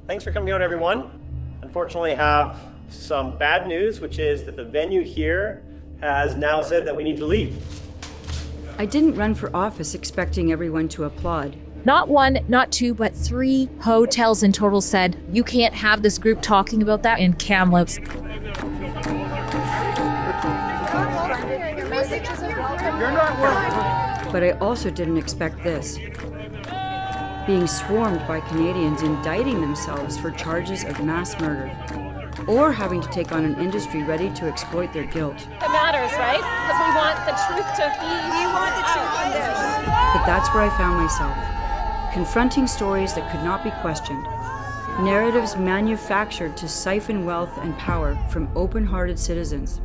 Thanks for coming out, everyone. Unfortunately, I have some bad news, which is that the venue here has now said that we need to leave. I didn't run for office expecting everyone to applaud. Not one, not two, but 3 hotels in total said, you can't have this group talking about that in Kamloops. You're not welcome. But I also didn't expect this. Being swarmed by Canadians indicting themselves for charges of mass murder, or having to take on an industry ready to exploit their guilt. It matters, right? Because we want the truth to be. We want the truth on this. But that's where I found myself, confronting stories that could not be questioned, narratives manufactured to siphon wealth and power from open-hearted citizens.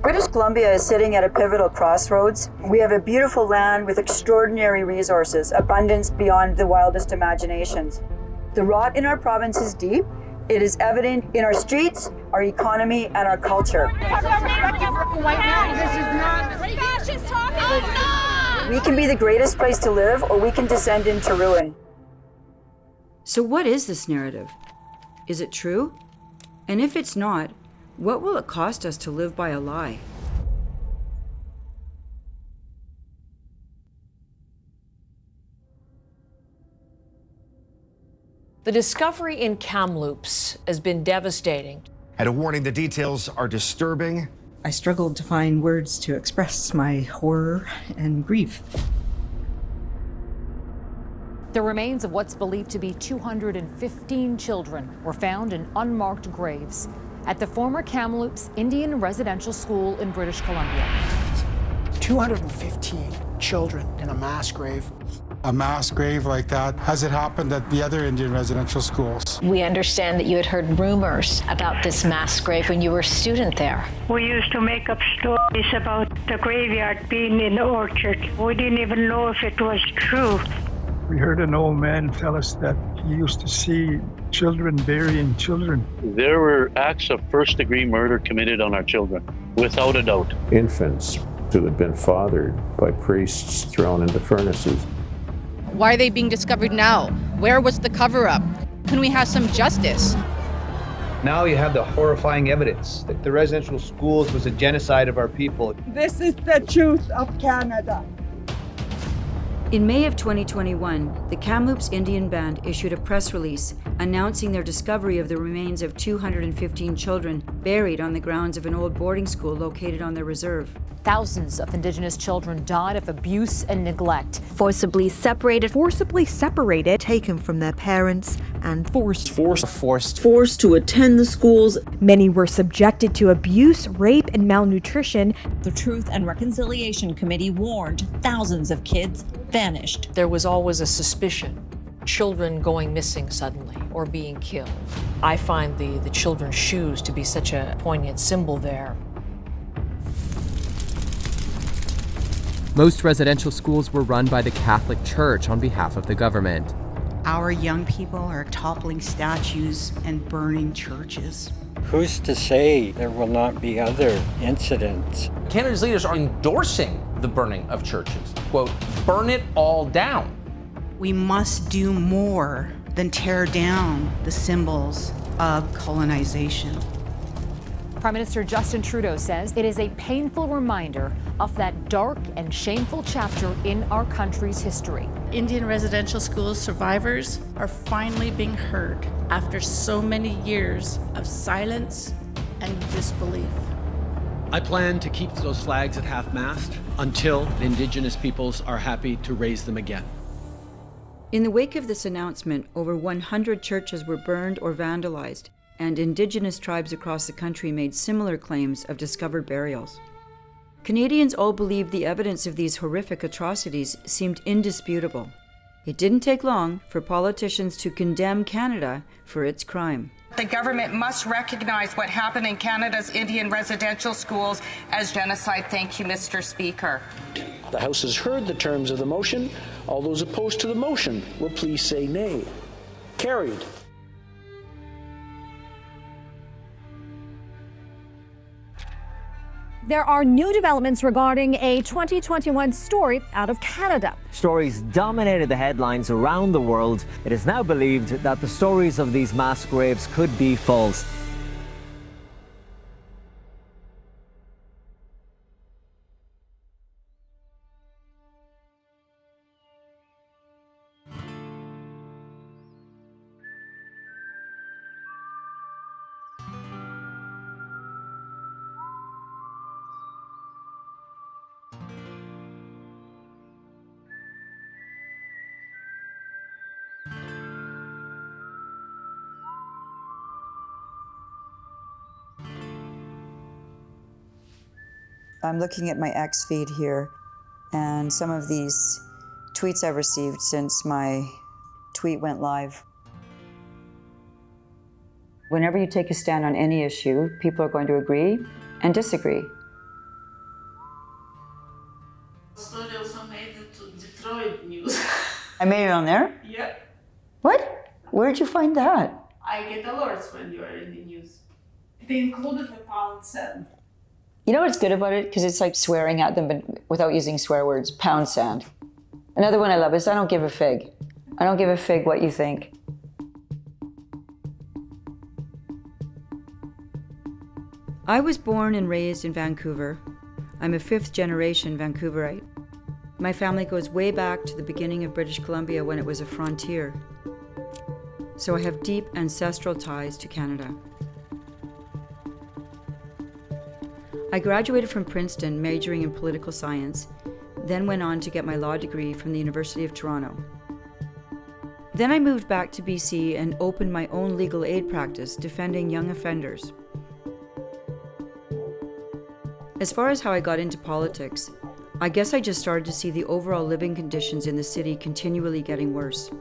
British Columbia is sitting at a pivotal crossroads. We have a beautiful land with extraordinary resources, abundance beyond the wildest imaginations. The rot in our province is deep. It is evident in our streets, our economy, and our culture. We can be the greatest place to live, or we can descend into ruin. So what is this narrative? Is it true? And if it's not, what will it cost us to live by a lie? The discovery in Kamloops has been devastating. And a warning, the details are disturbing. I struggled to find words to express my horror and grief. The remains of what's believed to be 215 children were found in unmarked graves at the former Kamloops Indian Residential School in British Columbia. 215 children in a mass grave. A mass grave like that, has it happened at the other Indian residential schools? We understand that you had heard rumors about this mass grave when you were a student there. We used to make up stories about the graveyard being in the orchard. We didn't even know if it was true. We heard an old man tell us that he used to see children burying children. There were acts of first-degree murder committed on our children, without a doubt. Infants who had been fathered by priests thrown into furnaces. Why are they being discovered now? Where was the cover-up? Can we have some justice? Now you have the horrifying evidence that the residential schools was a genocide of our people. This is the truth of Canada. In May of 2021, the Kamloops Indian Band issued a press release announcing their discovery of the remains of 215 children buried on the grounds of an old boarding school located on their reserve. Thousands of indigenous children died of abuse and neglect. Forcibly separated, taken from their parents, and forced to attend the schools. Many were subjected to abuse, rape, and malnutrition. The Truth and Reconciliation Committee warned thousands of kids vanished. There was always a suspicion. Children going missing suddenly or being killed. I find the children's shoes to be such a poignant symbol there. Most residential schools were run by the Catholic Church on behalf of the government. Our young people are toppling statues and burning churches. Who's to say there will not be other incidents? Canada's leaders are endorsing the burning of churches. Quote, burn it all down. We must do more than tear down the symbols of colonization. Prime Minister Justin Trudeau says it is a painful reminder of that dark and shameful chapter in our country's history. Indian residential school survivors are finally being heard after so many years of silence and disbelief. I plan to keep those flags at half-mast until the Indigenous peoples are happy to raise them again. In the wake of this announcement, over 100 churches were burned or vandalized, and Indigenous tribes across the country made similar claims of discovered burials. Canadians all believed the evidence of these horrific atrocities seemed indisputable. It didn't take long for politicians to condemn Canada for its crime. The government must recognize what happened in Canada's Indian residential schools as genocide. Thank you, Mr. Speaker. The House has heard the terms of the motion. All those opposed to the motion will please say nay. Carried. There are new developments regarding a 2021 story out of Canada. Stories dominated the headlines around the world. It is now believed that the stories of these mass graves could be false. I'm looking at my X feed here, and some of these tweets I've received since my tweet went live. Whenever you take a stand on any issue, people are going to agree and disagree. Story also made it to Detroit news. I made it on there? Yeah. What? Where'd you find that? I get alerts when you are in the news. They included the pound sand. You know what's good about it? Because it's like swearing at them, but without using swear words. Pound sand. Another one I love is I don't give a fig. I don't give a fig what you think. I was born and raised in Vancouver. I'm a fifth-generation Vancouverite. My family goes way back to the beginning of British Columbia when it was a frontier. So I have deep ancestral ties to Canada. I graduated from Princeton majoring in political science, then went on to get my law degree from the University of Toronto. Then I moved back to BC and opened my own legal aid practice defending young offenders. As far as how I got into politics, I guess I just started to see the overall living conditions in the city continually getting worse.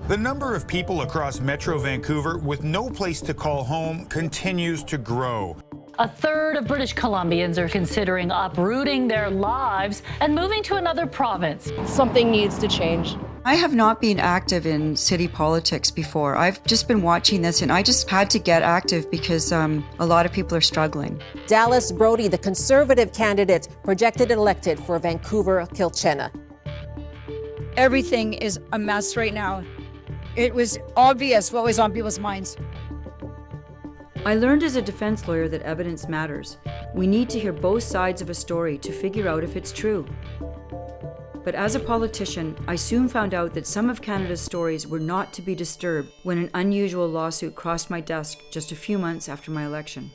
The number of people across Metro Vancouver with no place to call home continues to grow. A third of British Columbians are considering uprooting their lives and moving to another province. Something needs to change. I have not been active in city politics before. I've just been watching this and I just had to get active because a lot of people are struggling. Dallas Brodie, the Conservative candidate, projected and elected for Vancouver-Kilchena. Everything is a mess right now. It was obvious what was on people's minds. I learned as a defense lawyer that evidence matters. We need to hear both sides of a story to figure out if it's true. But as a politician, I soon found out that some of Canada's stories were not to be disturbed when an unusual lawsuit crossed my desk just a few months after my election.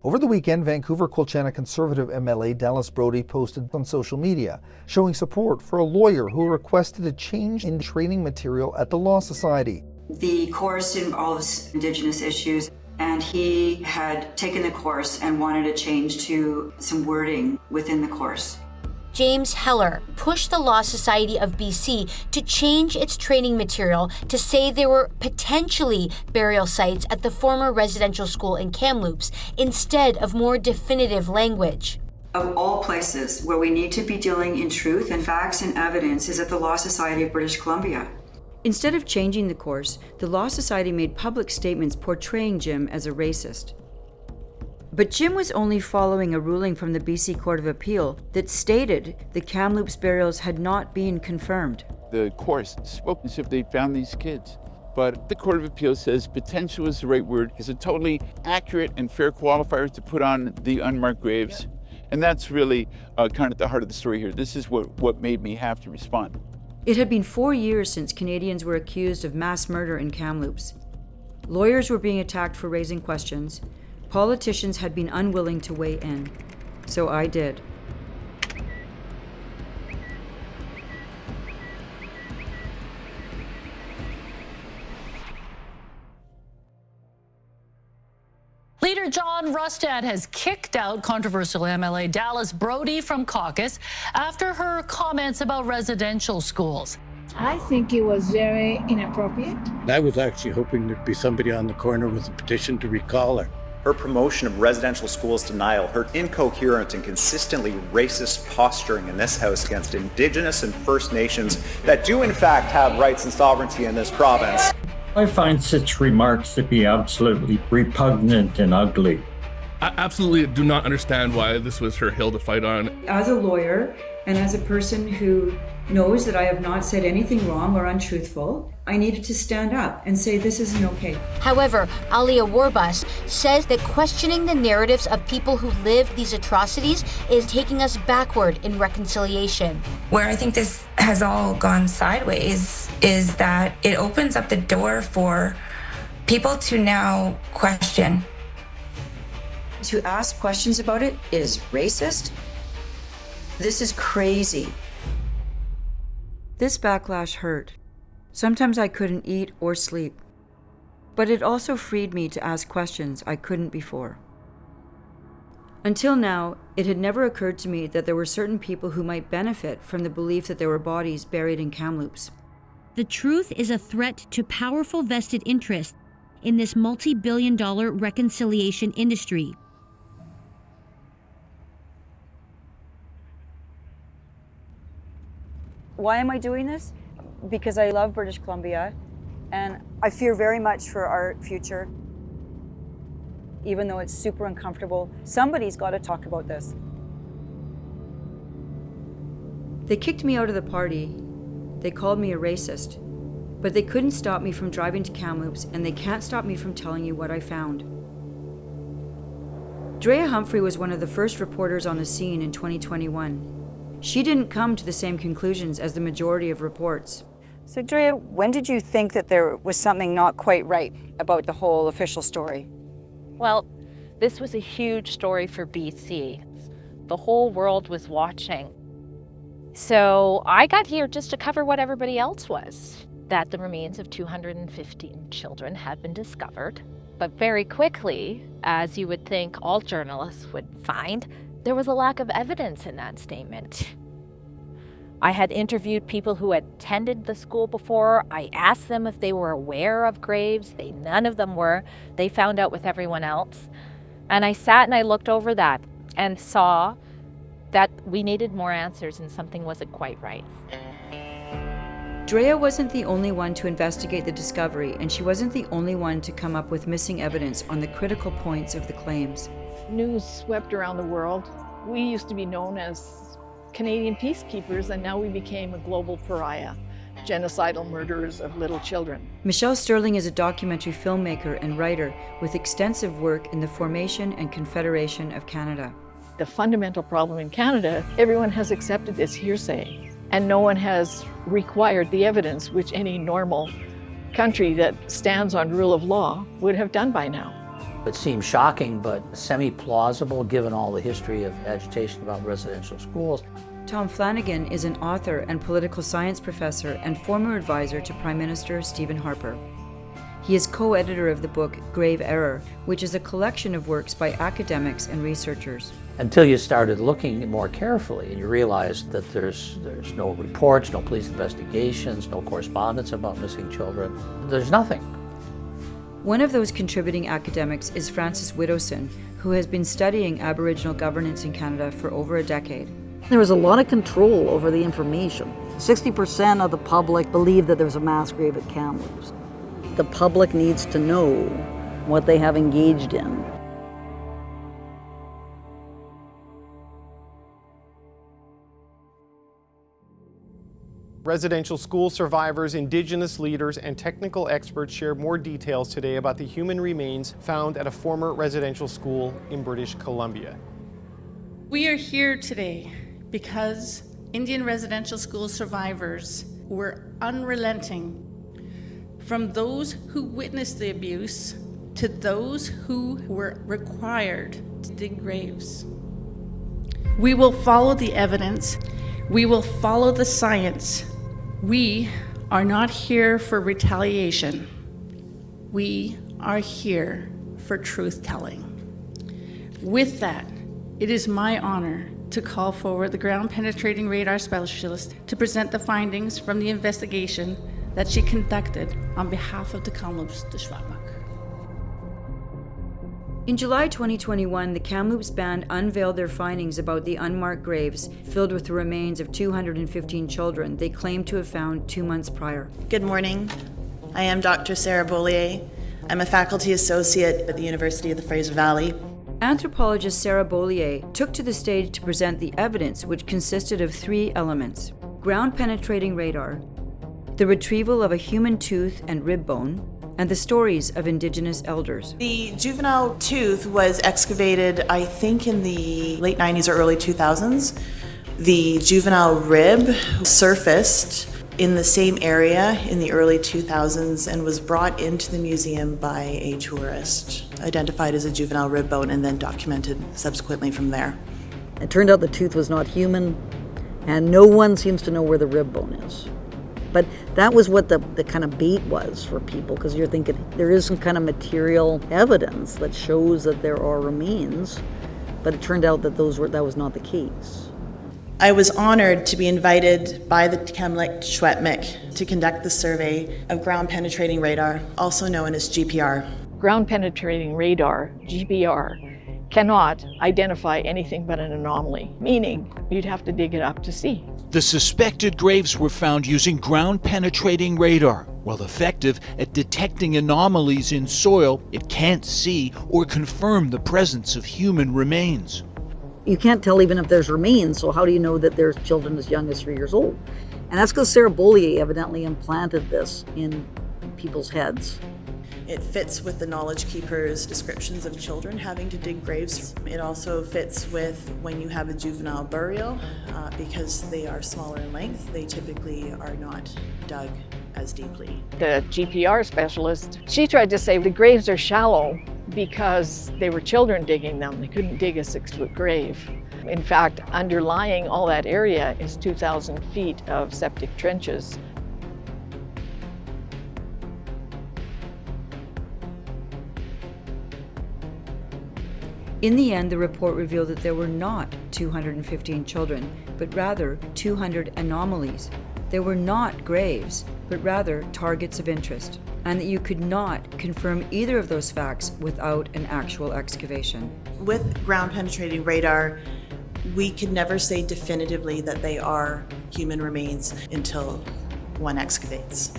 Over the weekend, Vancouver-Kilchena Conservative MLA Dallas Brodie posted on social media showing support for a lawyer who requested a change in training material at the Law Society. The course involves Indigenous issues, and he had taken the course and wanted a change to some wording within the course. James Heller pushed the Law Society of BC to change its training material to say there were potentially burial sites at the former residential school in Kamloops instead of more definitive language. Of all places where we need to be dealing in truth and facts and evidence is at the Law Society of British Columbia. Instead of changing the course, the Law Society made public statements portraying Jim as a racist. But Jim was only following a ruling from the BC Court of Appeal that stated the Kamloops burials had not been confirmed. The course spoke as if they found these kids. But the Court of Appeal says potential is the right word. It's a totally accurate and fair qualifier to put on the unmarked graves. And that's really kind of the heart of the story here. This is what made me have to respond. It had been 4 years since Canadians were accused of mass murder in Kamloops. Lawyers were being attacked for raising questions. Politicians had been unwilling to weigh in. So I did. Leader John Rustad has kicked out controversial MLA Dallas Brodie from caucus after her comments about residential schools. I think it was very inappropriate. I was actually hoping there'd be somebody on the corner with a petition to recall her. Her promotion of residential schools denial, her incoherent and consistently racist posturing in this House against Indigenous and First Nations that do in fact have rights and sovereignty in this province. I find such remarks to be absolutely repugnant and ugly. I absolutely do not understand why this was her hill to fight on. As a lawyer and as a person who knows that I have not said anything wrong or untruthful, I needed to stand up and say this isn't okay. However, Alia Warbus says that questioning the narratives of people who lived these atrocities is taking us backward in reconciliation. Where I think this has all gone sideways is that it opens up the door for people to now question. To ask questions about it is racist. This is crazy. This backlash hurt. Sometimes I couldn't eat or sleep. But it also freed me to ask questions I couldn't before. Until now, it had never occurred to me that there were certain people who might benefit from the belief that there were bodies buried in Kamloops. The truth is a threat to powerful vested interests in this multi-billion-dollar reconciliation industry. Why am I doing this? Because I love British Columbia and I fear very much for our future. Even though it's super uncomfortable, somebody's got to talk about this. They kicked me out of the party. They called me a racist. But they couldn't stop me from driving to Kamloops, and they can't stop me from telling you what I found. Drea Humphrey was one of the first reporters on the scene in 2021. She didn't come to the same conclusions as the majority of reports. So Drea, when did you think that there was something not quite right about the whole official story? Well, this was a huge story for BC. The whole world was watching. So I got here just to cover what everybody else was, that the remains of 215 children had been discovered. But very quickly, as you would think all journalists would find, there was a lack of evidence in that statement. I had interviewed people who had attended the school before. I asked them if they were aware of graves. None of them were. They found out with everyone else. And I sat and I looked over that and saw that we needed more answers and something wasn't quite right. Drea wasn't the only one to investigate the discovery, and she wasn't the only one to come up with missing evidence on the critical points of the claims. News swept around the world. We used to be known as Canadian peacekeepers, and now we became a global pariah, genocidal murderers of little children. Michelle Sterling is a documentary filmmaker and writer with extensive work in the formation and Confederation of Canada. The fundamental problem in Canada, everyone has accepted this hearsay, and no one has required the evidence which any normal country that stands on rule of law would have done by now. It seems shocking, but semi-plausible given all the history of agitation about residential schools. Tom Flanagan is an author and political science professor and former advisor to Prime Minister Stephen Harper. He is co-editor of the book Grave Error, which is a collection of works by academics and researchers. Until you started looking more carefully and you realized that there's no reports, no police investigations, no correspondence about missing children. There's nothing. One of those contributing academics is Francis Widdowson, who has been studying Aboriginal governance in Canada for over a decade. There was a lot of control over the information. 60% of the public believe that there's a mass grave at Kamloops. The public needs to know what they have engaged in. Residential school survivors, Indigenous leaders, and technical experts share more details today about the human remains found at a former residential school in British Columbia. We are here today because Indian residential school survivors were unrelenting. From those who witnessed the abuse to those who were required to dig graves. We will follow the evidence. We will follow the science. We are not here for retaliation. We are here for truth-telling. With that, it is my honor to call forward the ground-penetrating radar specialist to present the findings from the investigation that she conducted on behalf of the Kamloops Dishwabak. In July 2021, the Kamloops Band unveiled their findings about the unmarked graves filled with the remains of 215 children they claimed to have found 2 months prior. Good morning. I am Dr. Sarah Beaulier. I'm a faculty associate at the University of the Fraser Valley. Anthropologist Sarah Beaulier took to the stage to present the evidence, which consisted of 3 elements: ground-penetrating radar, the retrieval of a human tooth and rib bone, and the stories of Indigenous elders. The juvenile tooth was excavated, I think, in the late 90s or early 2000s. The juvenile rib surfaced in the same area in the early 2000s and was brought into the museum by a tourist, identified as a juvenile rib bone, and then documented subsequently from there. It turned out the tooth was not human, and no one seems to know where the rib bone is. But that was what the kind of bait was for people, because you're thinking there is some kind of material evidence that shows that there are remains, but it turned out that that was not the case. I was honored to be invited by the Kamloops Residential to conduct the survey of ground-penetrating radar, also known as GPR. Ground-penetrating radar, GPR, cannot identify anything but an anomaly, meaning you'd have to dig it up to see. The suspected graves were found using ground-penetrating radar. While effective at detecting anomalies in soil, it can't see or confirm the presence of human remains. You can't tell even if there's remains, so how do you know that there's children as young as 3 years old? And that's because Sarah Beaulier evidently implanted this in people's heads. It fits with the knowledge keepers' descriptions of children having to dig graves. It also fits with when you have a juvenile burial, because they are smaller in length, they typically are not dug as deeply. The GPR specialist, she tried to say the graves are shallow because they were children digging them. They couldn't dig a 6-foot grave. In fact, underlying all that area is 2,000 feet of septic trenches. In the end, the report revealed that there were not 215 children, but rather 200 anomalies. There were not graves, but rather targets of interest, and that you could not confirm either of those facts without an actual excavation. With ground-penetrating radar, we could never say definitively that they are human remains until one excavates.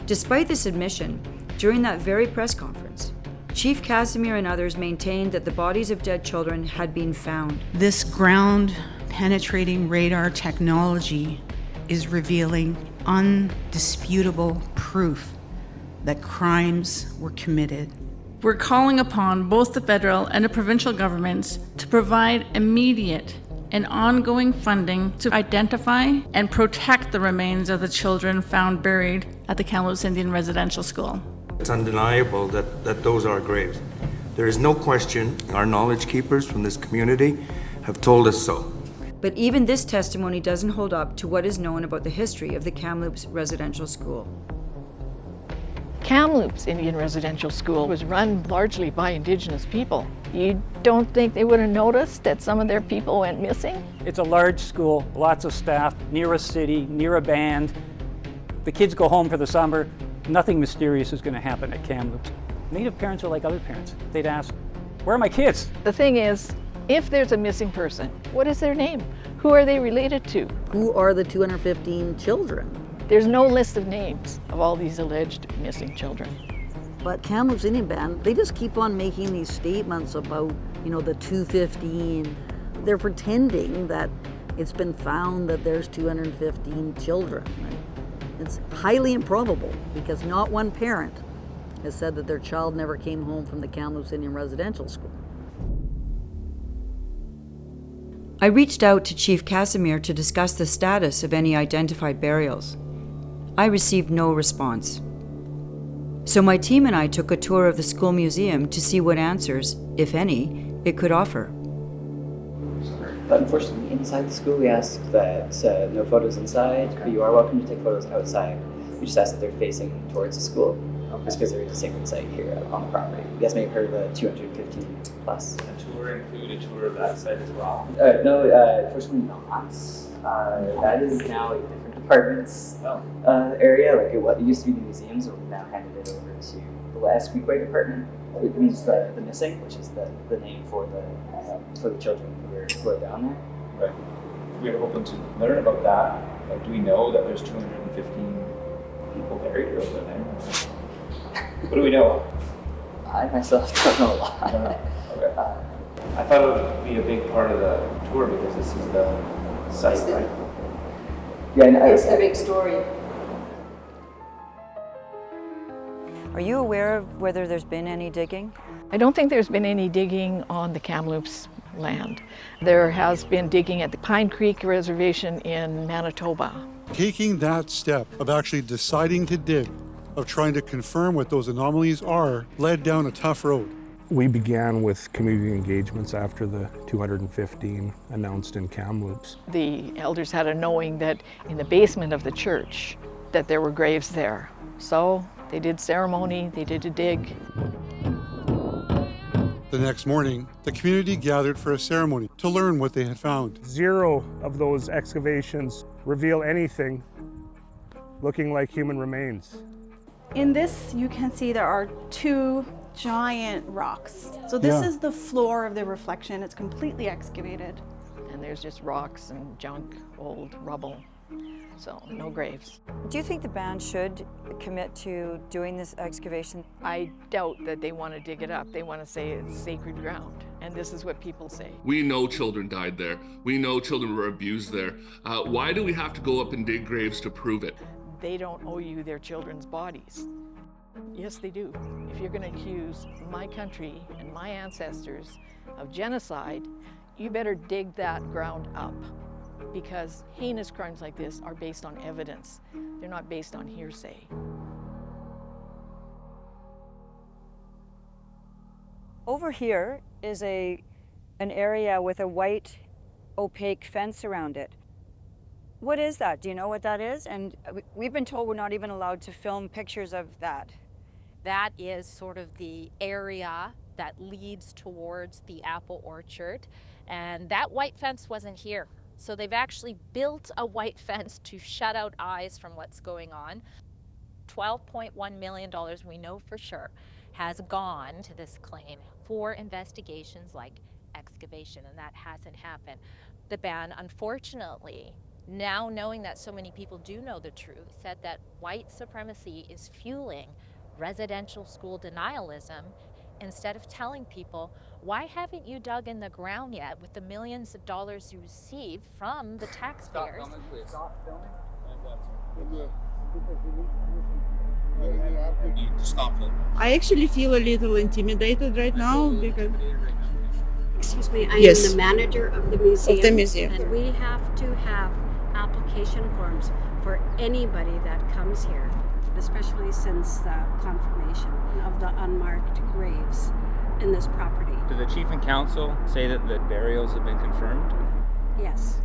Despite this admission, during that very press conference, Chief Casimir and others maintained that the bodies of dead children had been found. This ground-penetrating radar technology is revealing undisputable proof that crimes were committed. We're calling upon both the federal and the provincial governments to provide immediate and ongoing funding to identify and protect the remains of the children found buried at the Kamloops Indian Residential School. It's undeniable that those are graves. There is no question our knowledge keepers from this community have told us so. But even this testimony doesn't hold up to what is known about the history of the Kamloops Residential School. Kamloops Indian Residential School was run largely by Indigenous people. You don't think they would have noticed that some of their people went missing? It's a large school, lots of staff, near a city, near a band. The kids go home for the summer. Nothing mysterious is going to happen at Kamloops. Native parents are like other parents. They'd ask, where are my kids? The thing is, if there's a missing person, what is their name? Who are they related to? Who are the 215 children? There's no list of names of all these alleged missing children. But Kamloops Indian Band, they just keep on making these statements about, the 215. They're pretending that it's been found that there's 215 children. Right? It's highly improbable because not one parent has said that their child never came home from the Kamloops Indian Residential School. I reached out to Chief Casimir to discuss the status of any identified burials. I received no response. So my team and I took a tour of the school museum to see what answers, if any, it could offer. But unfortunately, inside the school, we ask that no photos inside, but you are welcome to take photos outside. We just ask that they're facing towards the school, just because there is a sacred site here on the property. You guys may have heard of the 215 plus. A tour include a tour of that site as well? No, unfortunately not. That is now a different department's area. Like it used to be the museums, but we've now handed it over to the Esquequay department. It means the missing, which is the name for the children who are down there. Right. We were hoping to learn about that. Like, do we know that there's 215 people buried or there? What do we know? I myself don't know a lot. Okay. I thought it would be a big part of the tour because this is the site, right? Yeah, and It's the big story. Are you aware of whether there's been any digging? I don't think there's been any digging on the Kamloops land. There has been digging at the Pine Creek Reservation in Manitoba. Taking that step of actually deciding to dig, of trying to confirm what those anomalies are, led down a tough road. We began with community engagements after the 215 announced in Kamloops. The elders had a knowing that in the basement of the church that there were graves there. So they did ceremony, they did a dig. The next morning, the community gathered for a ceremony to learn what they had found. 0 of those excavations reveal anything looking like human remains. In this, you can see there are 2 giant rocks. So this is the floor of the reflection. It's completely excavated. And there's just rocks and junk, old rubble. So no graves. Do you think the band should commit to doing this excavation? I doubt that they want to dig it up. They want to say it's sacred ground. And this is what people say. We know children died there. We know children were abused there. Why do we have to go up and dig graves to prove it? They don't owe you their children's bodies. Yes, they do. If you're going to accuse my country and my ancestors of genocide, you better dig that ground up, because heinous crimes like this are based on evidence. They're not based on hearsay. Over here is an area with a white opaque fence around it. What is that? Do you know what that is? And we've been told we're not even allowed to film pictures of that. That is sort of the area that leads towards the apple orchard. And that white fence wasn't here. So they've actually built a white fence to shut out eyes from what's going on. $12.1 million, we know for sure, has gone to this claim for investigations like excavation, and that hasn't happened. The ban, unfortunately, now knowing that so many people do know the truth, said that white supremacy is fueling residential school denialism, instead of telling people, why haven't you dug in the ground yet with the millions of dollars you receive from the taxpayers? Stop filming. I actually feel a little intimidated right now because... Excuse me, I Yes. am the manager of the museum. Of the museum. And we have to have application forms for anybody that comes here, especially since the confirmation of the unmarked graves in this property. Did the chief and council say that the burials have been confirmed? Yes.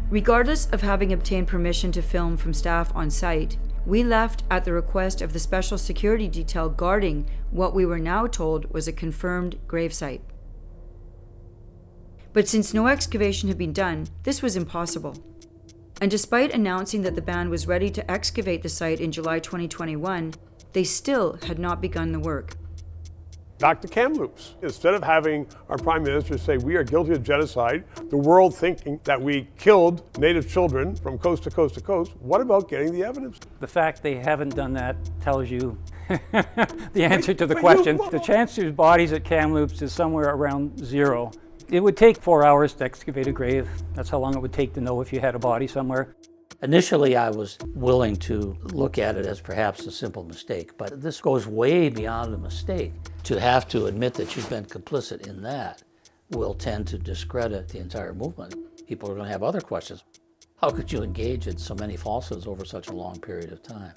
Regardless of having obtained permission to film from staff on site, we left at the request of the special security detail guarding what we were now told was a confirmed gravesite. But since no excavation had been done, this was impossible. And despite announcing that the band was ready to excavate the site in July 2021, they still had not begun the work. Back to Kamloops. Instead of having our Prime Minister say we are guilty of genocide, the world thinking that we killed Native children from coast to coast to coast, what about getting the evidence? The fact they haven't done that tells you the answer to the question. The chance there's bodies at Kamloops is somewhere around 0. It would take 4 hours to excavate a grave. That's how long it would take to know if you had a body somewhere. Initially, I was willing to look at it as perhaps a simple mistake, but this goes way beyond a mistake. To have to admit that you've been complicit in that will tend to discredit the entire movement. People are going to have other questions. How could you engage in so many falsehoods over such a long period of time?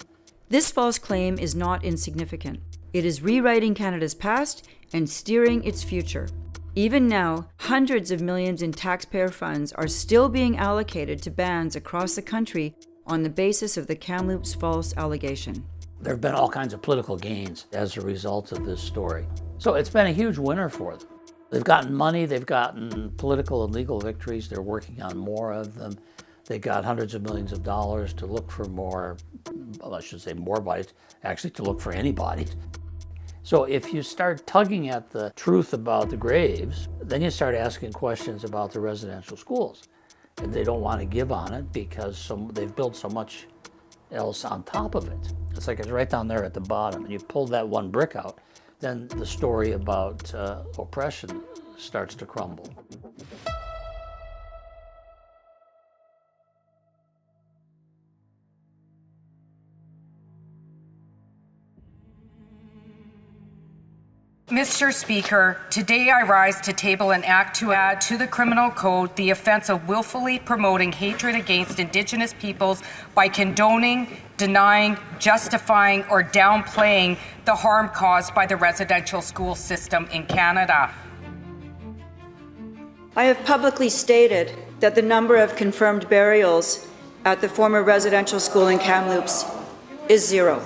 This false claim is not insignificant. It is rewriting Canada's past and steering its future. Even now, hundreds of millions in taxpayer funds are still being allocated to bands across the country on the basis of the Kamloops false allegation. There have been all kinds of political gains as a result of this story. So it's been a huge winner for them. They've gotten money, they've gotten political and legal victories, they're working on more of them. They got hundreds of millions of dollars to look for more, well, I should say more bodies, actually to look for any bodies. So if you start tugging at the truth about the graves, then you start asking questions about the residential schools. And they don't want to give on it because they've built so much else on top of it. It's like it's right down there at the bottom. And you pull that one brick out, then the story about oppression starts to crumble. Mr. Speaker, today I rise to table an act to add to the criminal code the offense of willfully promoting hatred against Indigenous peoples by condoning, denying, justifying, or downplaying the harm caused by the residential school system in Canada. I have publicly stated that the number of confirmed burials at the former residential school in Kamloops is 0.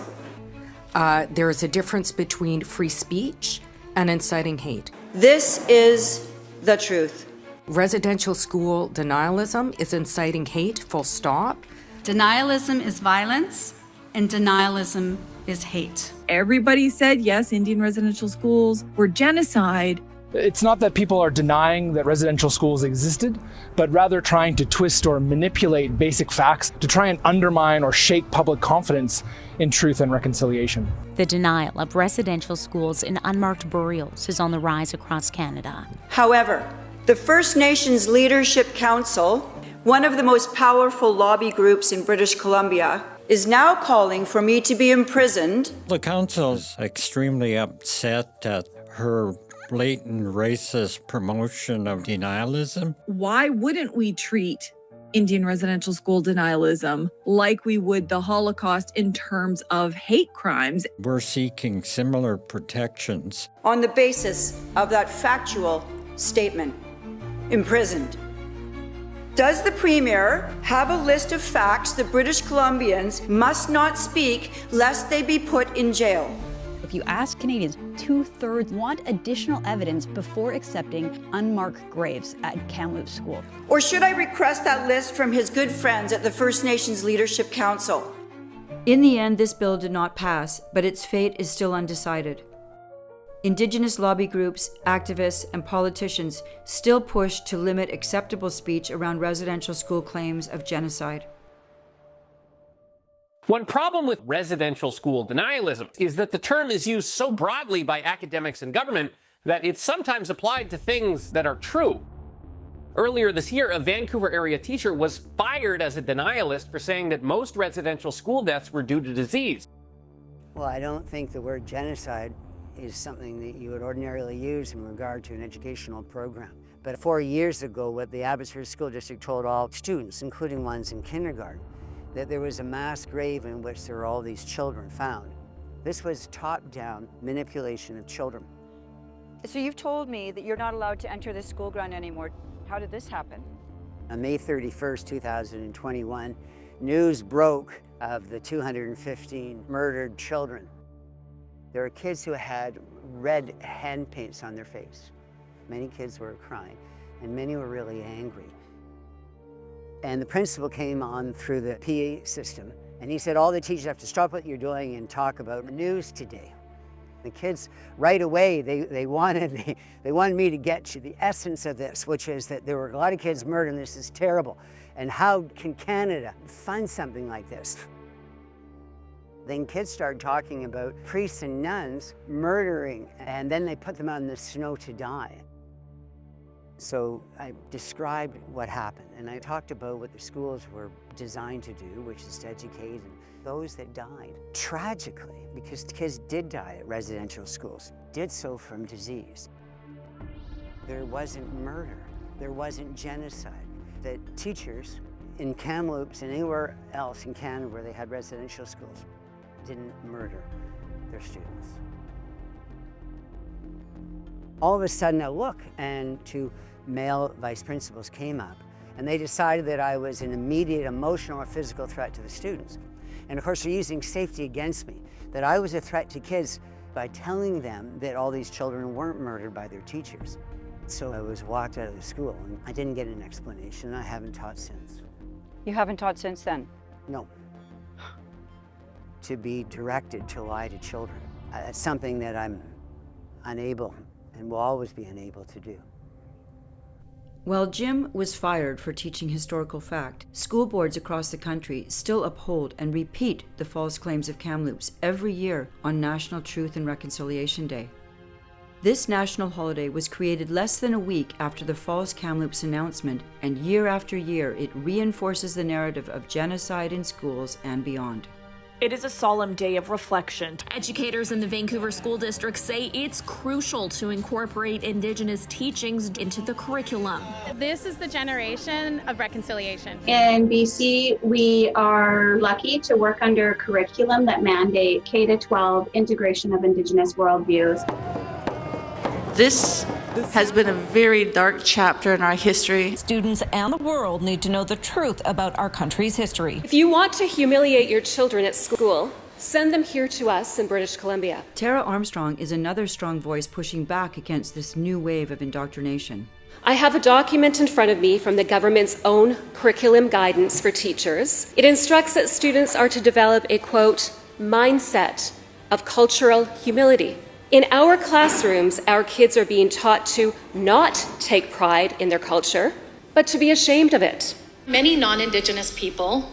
There is a difference between free speech and inciting hate. This is the truth. Residential school denialism is inciting hate, full stop. Denialism is violence, and denialism is hate. Everybody said, yes, Indian residential schools were genocide. It's not that people are denying that residential schools existed, but rather trying to twist or manipulate basic facts to try and undermine or shake public confidence in truth and reconciliation. The denial of residential schools and unmarked burials is on the rise across Canada. However, the First Nations Leadership Council, one of the most powerful lobby groups in British Columbia, is now calling for me to be imprisoned. The council's extremely upset at her blatant racist promotion of denialism. Why wouldn't we treat Indian residential school denialism like we would the Holocaust in terms of hate crimes? We're seeking similar protections. On the basis of that factual statement, imprisoned. Does the Premier have a list of facts that British Columbians must not speak lest they be put in jail? If you ask Canadians, 2/3 want additional evidence before accepting unmarked graves at Kamloops School. Or should I request that list from his good friends at the First Nations Leadership Council? In the end, this bill did not pass, but its fate is still undecided. Indigenous lobby groups, activists, and politicians still push to limit acceptable speech around residential school claims of genocide. One problem with residential school denialism is that the term is used so broadly by academics and government that it's sometimes applied to things that are true. Earlier this year, a Vancouver area teacher was fired as a denialist for saying that most residential school deaths were due to disease. Well, I don't think the word genocide is something that you would ordinarily use in regard to an educational program. But 4 years ago, what the Abbotsford School District told all students, including ones in kindergarten, that there was a mass grave in which there were all these children found. This was top-down manipulation of children. So you've told me that you're not allowed to enter this school ground anymore. How did this happen? On May 31st, 2021, news broke of the 215 murdered children. There were kids who had red hand paints on their face. Many kids were crying, and many were really angry. And the principal came on through the PA system, and he said, all the teachers have to stop what you're doing and talk about news today. The kids, right away, they wanted me to get to the essence of this, which is that there were a lot of kids murdered, and this is terrible. And how can Canada fund something like this? Then kids started talking about priests and nuns murdering, and then they put them out in the snow to die. So I described what happened, and I talked about what the schools were designed to do, which is to educate those that died. Tragically, because kids did die at residential schools, did so from disease. There wasn't murder, there wasn't genocide. The teachers in Kamloops and anywhere else in Canada where they had residential schools didn't murder their students. All of a sudden a look and two male vice principals came up, and they decided that I was an immediate emotional or physical threat to the students. And of course they're using safety against me, that I was a threat to kids by telling them that all these children weren't murdered by their teachers. So I was walked out of the school, and I didn't get an explanation. I haven't taught since. You haven't taught since then? No. To be directed to lie to children. That's something that I'm unable and will always be unable to do. While Jim was fired for teaching historical fact, school boards across the country still uphold and repeat the false claims of Kamloops every year on National Truth and Reconciliation Day. This national holiday was created less than a week after the false Kamloops announcement, and year after year it reinforces the narrative of genocide in schools and beyond. It is a solemn day of reflection. Educators in the Vancouver School District say it's crucial to incorporate Indigenous teachings into the curriculum. This is the generation of reconciliation. In BC, we are lucky to work under a curriculum that mandate K-12 integration of Indigenous worldviews. This has been a very dark chapter in our history. Students and the world need to know the truth about our country's history. If you want to humiliate your children at school, send them here to us in British Columbia. Tara Armstrong is another strong voice pushing back against this new wave of indoctrination. I have a document in front of me from the government's own curriculum guidance for teachers. It instructs that students are to develop a, quote, mindset of cultural humility. In our classrooms, our kids are being taught to not take pride in their culture, but to be ashamed of it. Many non-Indigenous people,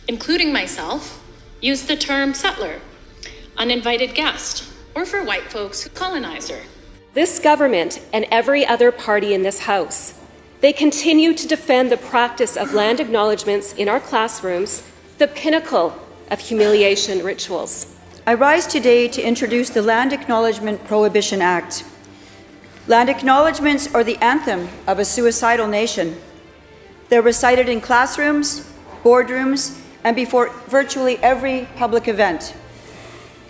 including myself, use the term settler, uninvited guest, or for white folks, colonizer. This government and every other party in this House, they continue to defend the practice of land acknowledgements in our classrooms, the pinnacle of humiliation rituals. I rise today to introduce the Land Acknowledgement Prohibition Act. Land acknowledgements are the anthem of a suicidal nation. They're recited in classrooms, boardrooms, and before virtually every public event.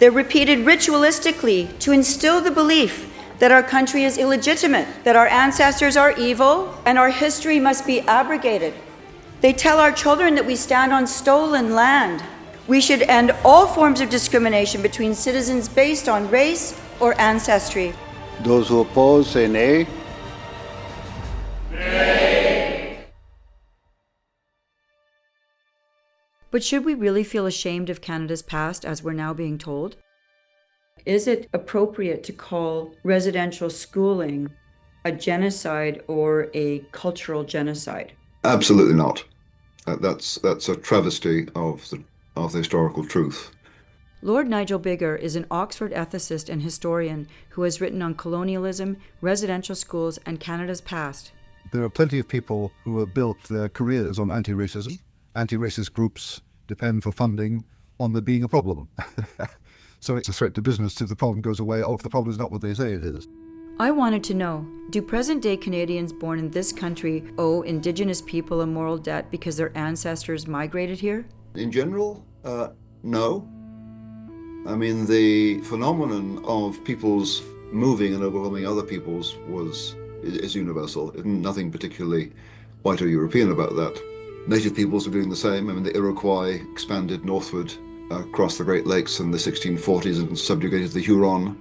They're repeated ritualistically to instill the belief that our country is illegitimate, that our ancestors are evil, and our history must be abrogated. They tell our children that we stand on stolen land. We should end all forms of discrimination between citizens based on race or ancestry. Those who oppose say nay. Nay. But should we really feel ashamed of Canada's past, as we're now being told? Is it appropriate to call residential schooling a genocide or a cultural genocide? Absolutely not. That's a travesty of the historical truth. Lord Nigel Biggar is an Oxford ethicist and historian who has written on colonialism, residential schools, and Canada's past. There are plenty of people who have built their careers on anti-racism. Anti-racist groups depend for funding on there being a problem. So it's a threat to business if the problem goes away, or if the problem is not what they say it is. I wanted to know, do present-day Canadians born in this country owe Indigenous people a moral debt because their ancestors migrated here? In general, no. I mean, the phenomenon of peoples moving and overwhelming other peoples is universal. Nothing particularly white or European about that. Native peoples are doing the same. I mean, the Iroquois expanded northward across the Great Lakes in the 1640s and subjugated the Huron.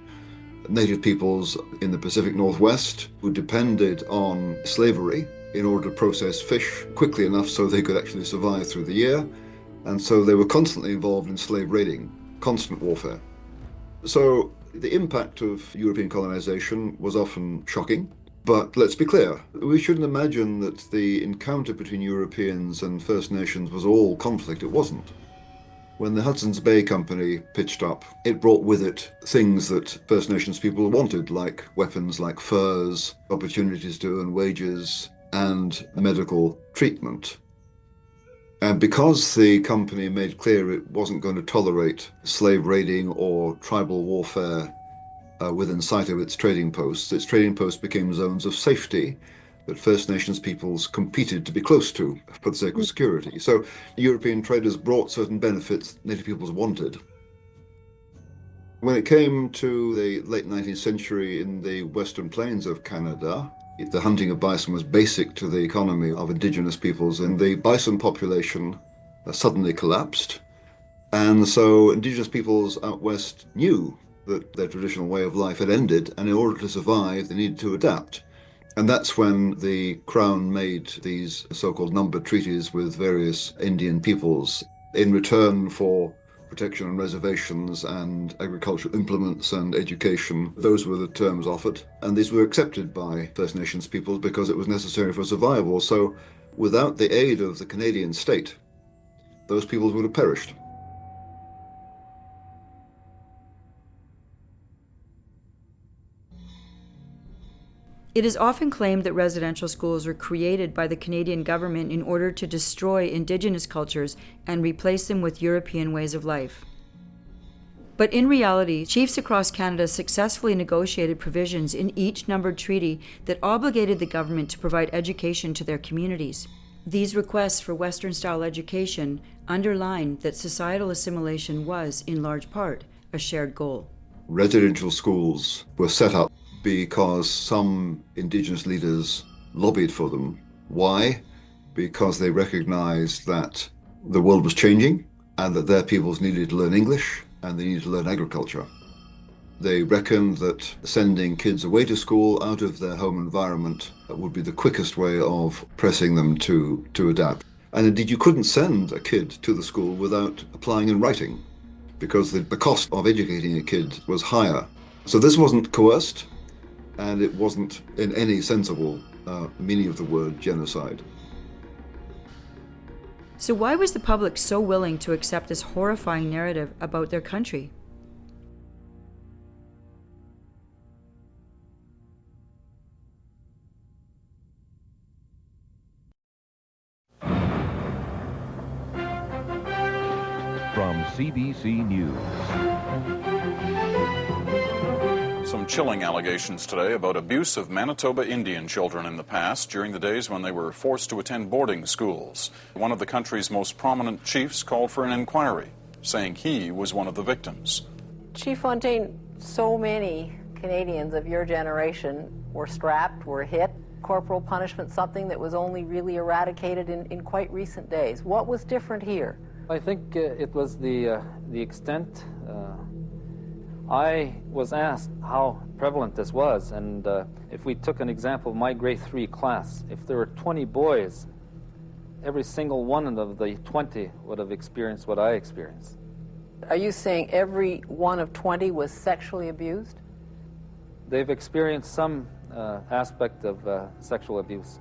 Native peoples in the Pacific Northwest who depended on slavery in order to process fish quickly enough so they could actually survive through the year. And so they were constantly involved in slave raiding, constant warfare. So the impact of European colonization was often shocking. But let's be clear, we shouldn't imagine that the encounter between Europeans and First Nations was all conflict. It wasn't. When the Hudson's Bay Company pitched up, it brought with it things that First Nations people wanted, like weapons, like furs, opportunities to earn wages, and medical treatment. And because the company made clear it wasn't going to tolerate slave raiding or tribal warfare within sight of its trading posts became zones of safety that First Nations peoples competed to be close to for the sake of security. So European traders brought certain benefits Native peoples wanted. When it came to the late 19th century in the Western Plains of Canada, the hunting of bison was basic to the economy of Indigenous peoples, and the bison population suddenly collapsed. And so Indigenous peoples out west knew that their traditional way of life had ended, and in order to survive, they needed to adapt. And that's when the Crown made these so-called number treaties with various Indian peoples in return for protection on reservations and agricultural implements and education. Those were the terms offered, and these were accepted by First Nations peoples because it was necessary for survival. So without the aid of the Canadian state, those peoples would have perished. It is often claimed that residential schools were created by the Canadian government in order to destroy Indigenous cultures and replace them with European ways of life. But in reality, chiefs across Canada successfully negotiated provisions in each numbered treaty that obligated the government to provide education to their communities. These requests for Western-style education underline that societal assimilation was, in large part, a shared goal. Residential schools were set up because some Indigenous leaders lobbied for them. Why? Because they recognized that the world was changing and that their peoples needed to learn English and they needed to learn agriculture. They reckoned that sending kids away to school out of their home environment would be the quickest way of pressing them to adapt. And indeed, you couldn't send a kid to the school without applying and writing, because the cost of educating a kid was higher. So this wasn't coerced, and it wasn't in any sensible meaning of the word genocide. So why was the public so willing to accept this horrifying narrative about their country? From CBC News. Some chilling allegations today about abuse of Manitoba Indian children in the past during the days when they were forced to attend boarding schools. One of the country's most prominent chiefs called for an inquiry, saying he was one of the victims. Chief Fontaine, so many Canadians of your generation were strapped, were hit. Corporal punishment, something that was only really eradicated in quite recent days. What was different here? I think it was the extent. I was asked how prevalent this was, and if we took an example of my grade 3 class, if there were 20 boys, every single one of the 20 would have experienced what I experienced. Are you saying every one of 20 was sexually abused? They've experienced some aspect of sexual abuse.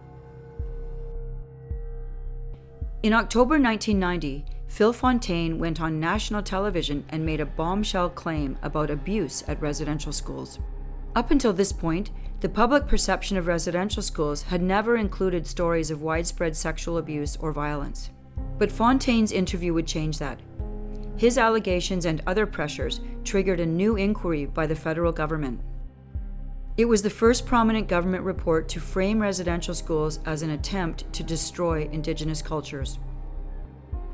In October 1990, Phil Fontaine went on national television and made a bombshell claim about abuse at residential schools. Up until this point, the public perception of residential schools had never included stories of widespread sexual abuse or violence. But Fontaine's interview would change that. His allegations and other pressures triggered a new inquiry by the federal government. It was the first prominent government report to frame residential schools as an attempt to destroy Indigenous cultures.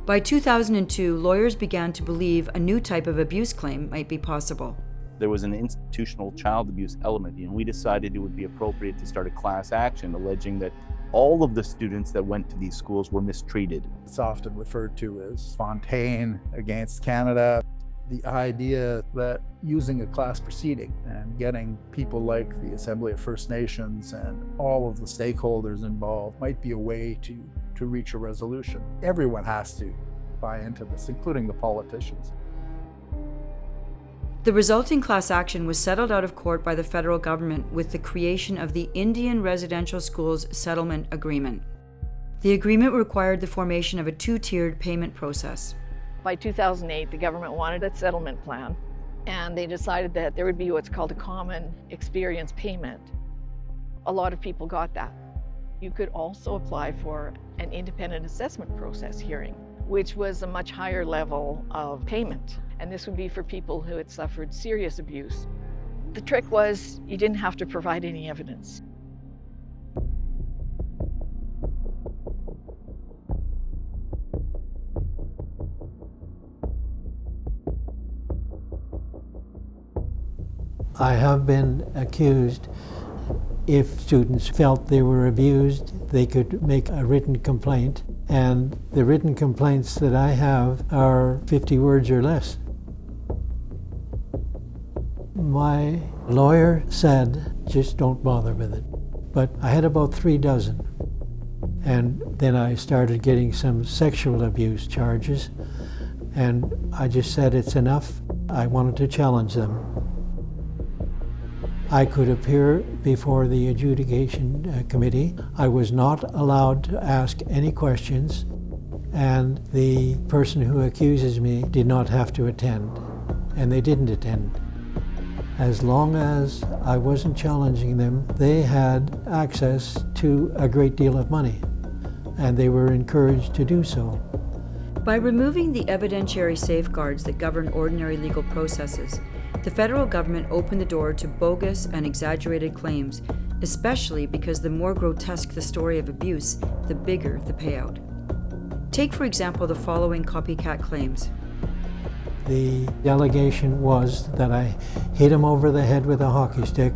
By 2002, lawyers began to believe a new type of abuse claim might be possible. There was an institutional child abuse element, and we decided it would be appropriate to start a class action alleging that all of the students that went to these schools were mistreated. It's often referred to as Fontaine against Canada. The idea that using a class proceeding and getting people like the Assembly of First Nations and all of the stakeholders involved might be a way to reach a resolution. Everyone has to buy into this, including the politicians. The resulting class action was settled out of court by the federal government with the creation of the Indian Residential Schools Settlement Agreement. The agreement required the formation of a two-tiered payment process. By 2008, the government wanted a settlement plan, and they decided that there would be what's called a common experience payment. A lot of people got that. You could also apply for an independent assessment process hearing, which was a much higher level of payment. And this would be for people who had suffered serious abuse. The trick was you didn't have to provide any evidence. I have been accused. If students felt they were abused, they could make a written complaint, and the written complaints that I have are 50 words or less. My lawyer said, just don't bother with it. But I had about 3 dozen. And then I started getting some sexual abuse charges, And I just said it's enough. I wanted to challenge them. I could appear before the adjudication committee. I was not allowed to ask any questions, and the person who accuses me did not have to attend, and they didn't attend. As long as I wasn't challenging them, they had access to a great deal of money, and they were encouraged to do so. By removing the evidentiary safeguards that govern ordinary legal processes, the federal government opened the door to bogus and exaggerated claims, especially because the more grotesque the story of abuse, the bigger the payout. Take, for example, the following copycat claims. The allegation was that I hit him over the head with a hockey stick,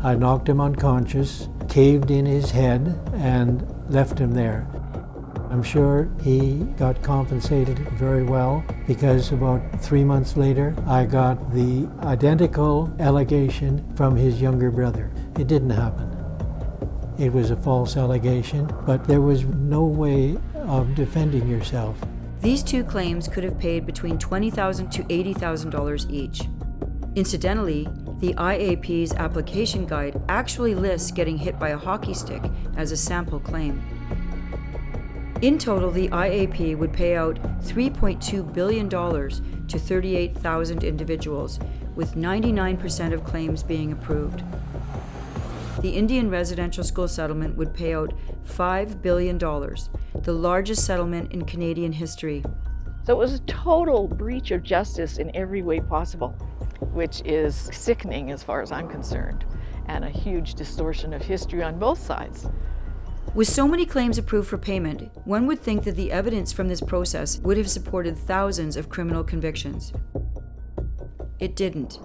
I knocked him unconscious, caved in his head, and left him there. I'm sure he got compensated very well, because about 3 months later, I got the identical allegation from his younger brother. It didn't happen. It was a false allegation, but there was no way of defending yourself. These two claims could have paid between $20,000 to $80,000 each. Incidentally, the IAP's application guide actually lists getting hit by a hockey stick as a sample claim. In total, the IAP would pay out $3.2 billion to 38,000 individuals, with 99% of claims being approved. The Indian Residential School settlement would pay out $5 billion, the largest settlement in Canadian history. So it was a total breach of justice in every way possible, which is sickening as far as I'm concerned, and a huge distortion of history on both sides. With so many claims approved for payment, one would think that the evidence from this process would have supported thousands of criminal convictions. It didn't.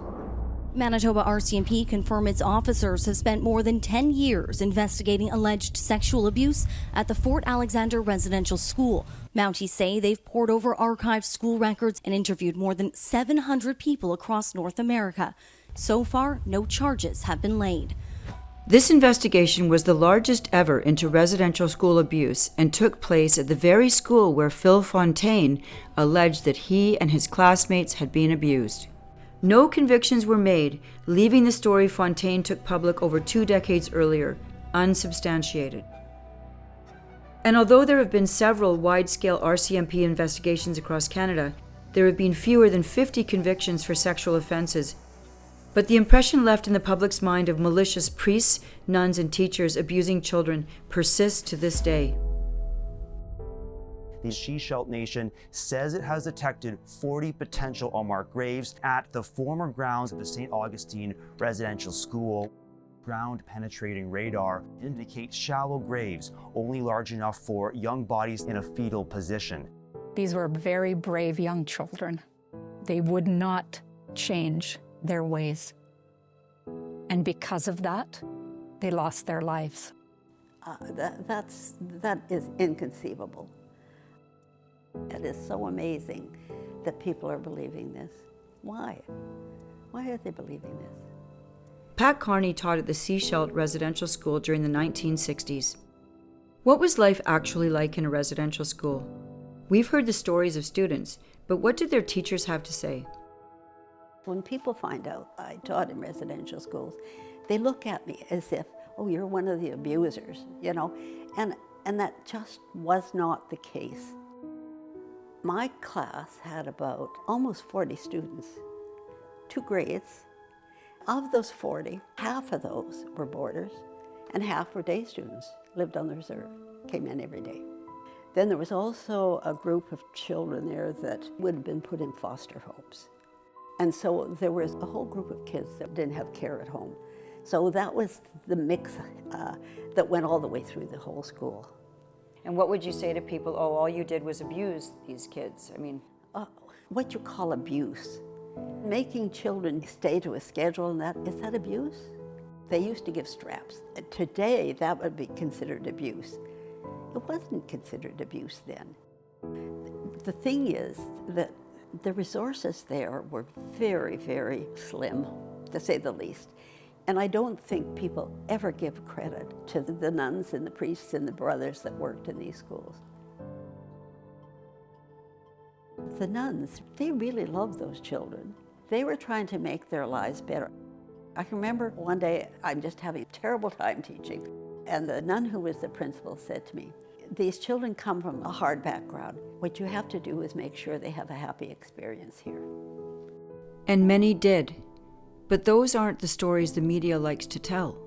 Manitoba RCMP confirmed its officers have spent more than 10 years investigating alleged sexual abuse at the Fort Alexander Residential School. Mounties say they've pored over archived school records and interviewed more than 700 people across North America. So far, no charges have been laid. This investigation was the largest ever into residential school abuse and took place at the very school where Phil Fontaine alleged that he and his classmates had been abused. No convictions were made, leaving the story Fontaine took public over 2 decades earlier unsubstantiated. And although there have been several wide-scale RCMP investigations across Canada, there have been fewer than 50 convictions for sexual offences. But the impression left in the public's mind of malicious priests, nuns, and teachers abusing children persists to this day. The She-Shelt Nation says it has detected 40 potential unmarked graves at the former grounds of the St. Augustine Residential School. Ground-penetrating radar indicates shallow graves, only large enough for young bodies in a fetal position. These were very brave young children. They would not change their ways. And because of that, they lost their lives. That is inconceivable. It is so amazing that people are believing this. Why? Why are they believing this? Pat Carney taught at the She-Shelt Residential School during the 1960s. What was life actually like in a residential school? We've heard the stories of students, but what did their teachers have to say? When people find out I taught in residential schools, they look at me as if, oh, you're one of the abusers, you know, and that just was not the case. My class had about almost 40 students, 2 grades. Of those 40, half of those were boarders and half were day students, lived on the reserve, came in every day. Then there was also a group of children there that would have been put in foster homes. And so there was a whole group of kids that didn't have care at home. So that was the mix that went all the way through the whole school. And what would you say to people, oh, all you did was abuse these kids? I mean, what you call abuse. Making children stay to a schedule and that, is that abuse? They used to give straps. Today, that would be considered abuse. It wasn't considered abuse then. The thing is that the resources there were very, very slim, to say the least. And I don't think people ever give credit to the nuns and the priests and the brothers that worked in these schools. The nuns, they really loved those children. They were trying to make their lives better. I can remember one day, I'm just having a terrible time teaching, and the nun who was the principal said to me, "These children come from a hard background. What you have to do is make sure they have a happy experience here." And many did. But those aren't the stories the media likes to tell.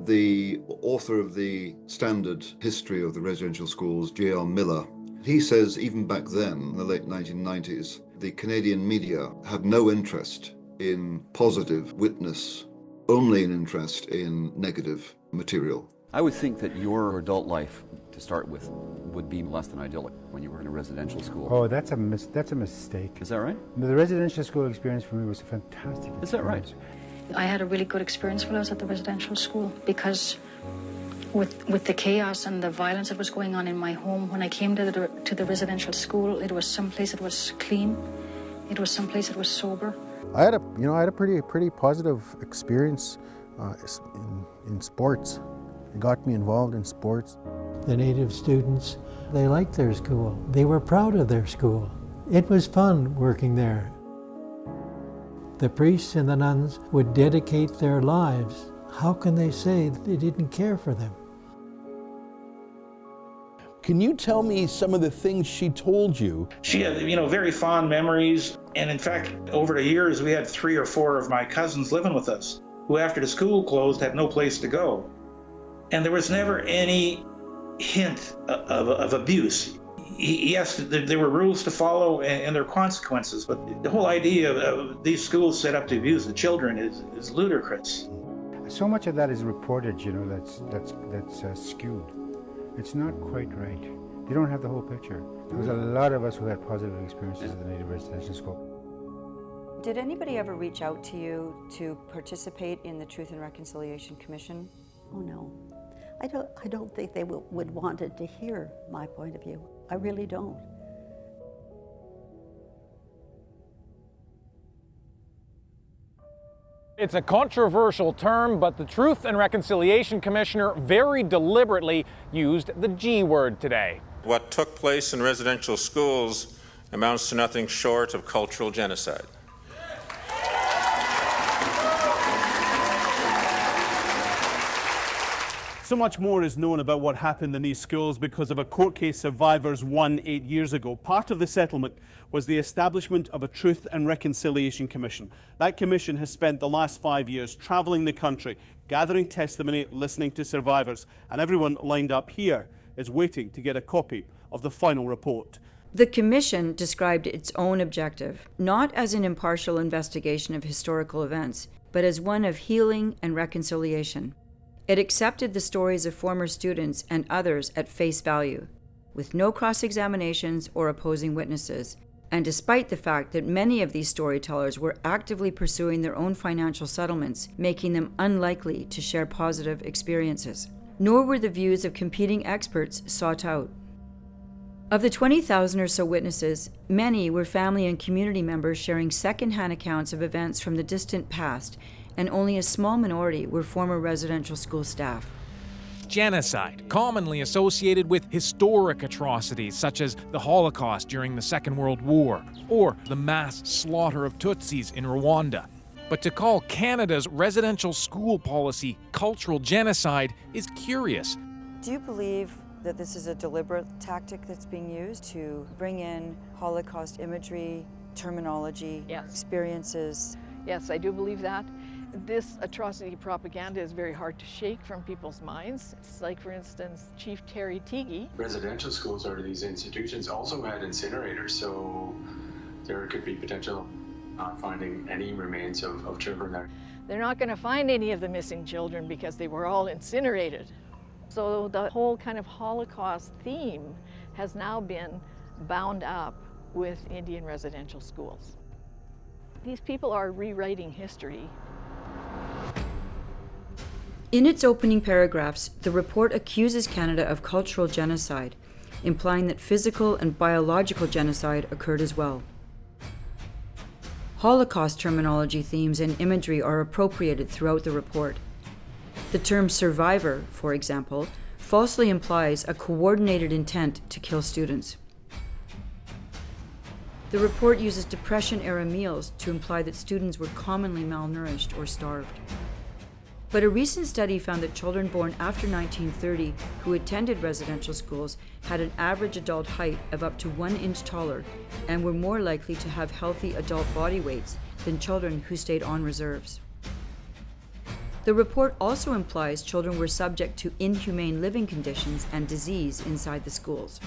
The author of the standard history of the residential schools, J.R. Miller, he says even back then, in the late 1990s, the Canadian media had no interest in positive witness, only an interest in negative material. I would think that your adult life, to start with, would be less than idyllic when you were in a residential school. Oh, that's a mistake. Is that right? The residential school experience for me was a fantastic experience. Is that right? I had a really good experience when I was at the residential school because with the chaos and the violence that was going on in my home, when I came to the residential school, it was someplace that was clean. It was someplace that was sober. I had a pretty positive experience in sports. It got me involved in sports. The Native students, they liked their school. They were proud of their school. It was fun working there. The priests and the nuns would dedicate their lives. How can they say that they didn't care for them? Can you tell me some of the things she told you? She had, very fond memories. And in fact, over the years, we had 3 or 4 of my cousins living with us who, after the school closed, had no place to go. And there was never any hint of abuse. Yes, there were rules to follow and there were consequences, but the whole idea of these schools set up to abuse the children is ludicrous. So much of that is reported, that's skewed. It's not quite right. They don't have the whole picture. There was a lot of us who had positive experiences at the Native Residential School. Did anybody ever reach out to you to participate in the Truth and Reconciliation Commission? Oh no, I don't think they would wanted to hear my point of view. I really don't. It's a controversial term, but the Truth and Reconciliation Commissioner very deliberately used the G word today. What took place in residential schools amounts to nothing short of cultural genocide. So much more is known about what happened in these schools because of a court case survivors won 8 years ago. Part of the settlement was the establishment of a Truth and Reconciliation Commission. That commission has spent the last 5 years travelling the country, gathering testimony, listening to survivors, and everyone lined up here is waiting to get a copy of the final report. The Commission described its own objective, not as an impartial investigation of historical events, but as one of healing and reconciliation. It accepted the stories of former students and others at face value, with no cross-examinations or opposing witnesses, and despite the fact that many of these storytellers were actively pursuing their own financial settlements, making them unlikely to share positive experiences. Nor were the views of competing experts sought out. Of the 20,000 or so witnesses, many were family and community members sharing second-hand accounts of events from the distant past, and only a small minority were former residential school staff. Genocide, commonly associated with historic atrocities such as the Holocaust during the Second World War or the mass slaughter of Tutsis in Rwanda. But to call Canada's residential school policy cultural genocide is curious. Do you believe that this is a deliberate tactic that's being used to bring in Holocaust imagery, terminology, experiences? Yes, I do believe that. This atrocity propaganda is very hard to shake from people's minds. It's like, for instance, Chief Terry Teague. Residential schools or these institutions also had incinerators, so there could be potential not finding any remains of children there. They're not going to find any of the missing children because they were all incinerated. So the whole kind of Holocaust theme has now been bound up with Indian residential schools. These people are rewriting history. In its opening paragraphs, the report accuses Canada of cultural genocide, implying that physical and biological genocide occurred as well. Holocaust terminology, themes, and imagery are appropriated throughout the report. The term survivor, for example, falsely implies a coordinated intent to kill students. The report uses Depression-era meals to imply that students were commonly malnourished or starved. But a recent study found that children born after 1930 who attended residential schools had an average adult height of up to 1 inch taller and were more likely to have healthy adult body weights than children who stayed on reserves. The report also implies children were subject to inhumane living conditions and disease inside the schools.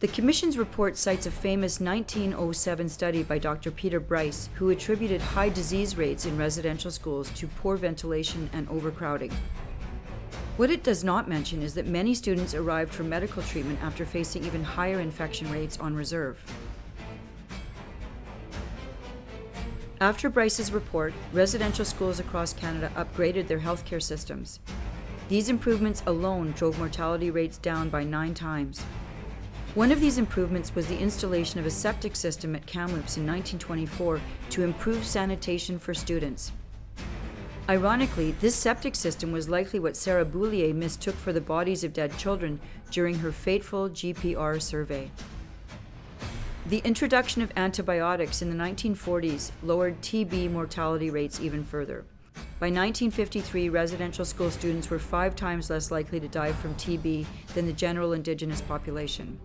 The Commission's report cites a famous 1907 study by Dr. Peter Bryce, who attributed high disease rates in residential schools to poor ventilation and overcrowding. What it does not mention is that many students arrived for medical treatment after facing even higher infection rates on reserve. After Bryce's report, residential schools across Canada upgraded their healthcare systems. These improvements alone drove mortality rates down by 9 times. One of these improvements was the installation of a septic system at Kamloops in 1924 to improve sanitation for students. Ironically, this septic system was likely what Sarah Boulier mistook for the bodies of dead children during her fateful GPR survey. The introduction of antibiotics in the 1940s lowered TB mortality rates even further. By 1953, residential school students were 5 times less likely to die from TB than the general Indigenous population.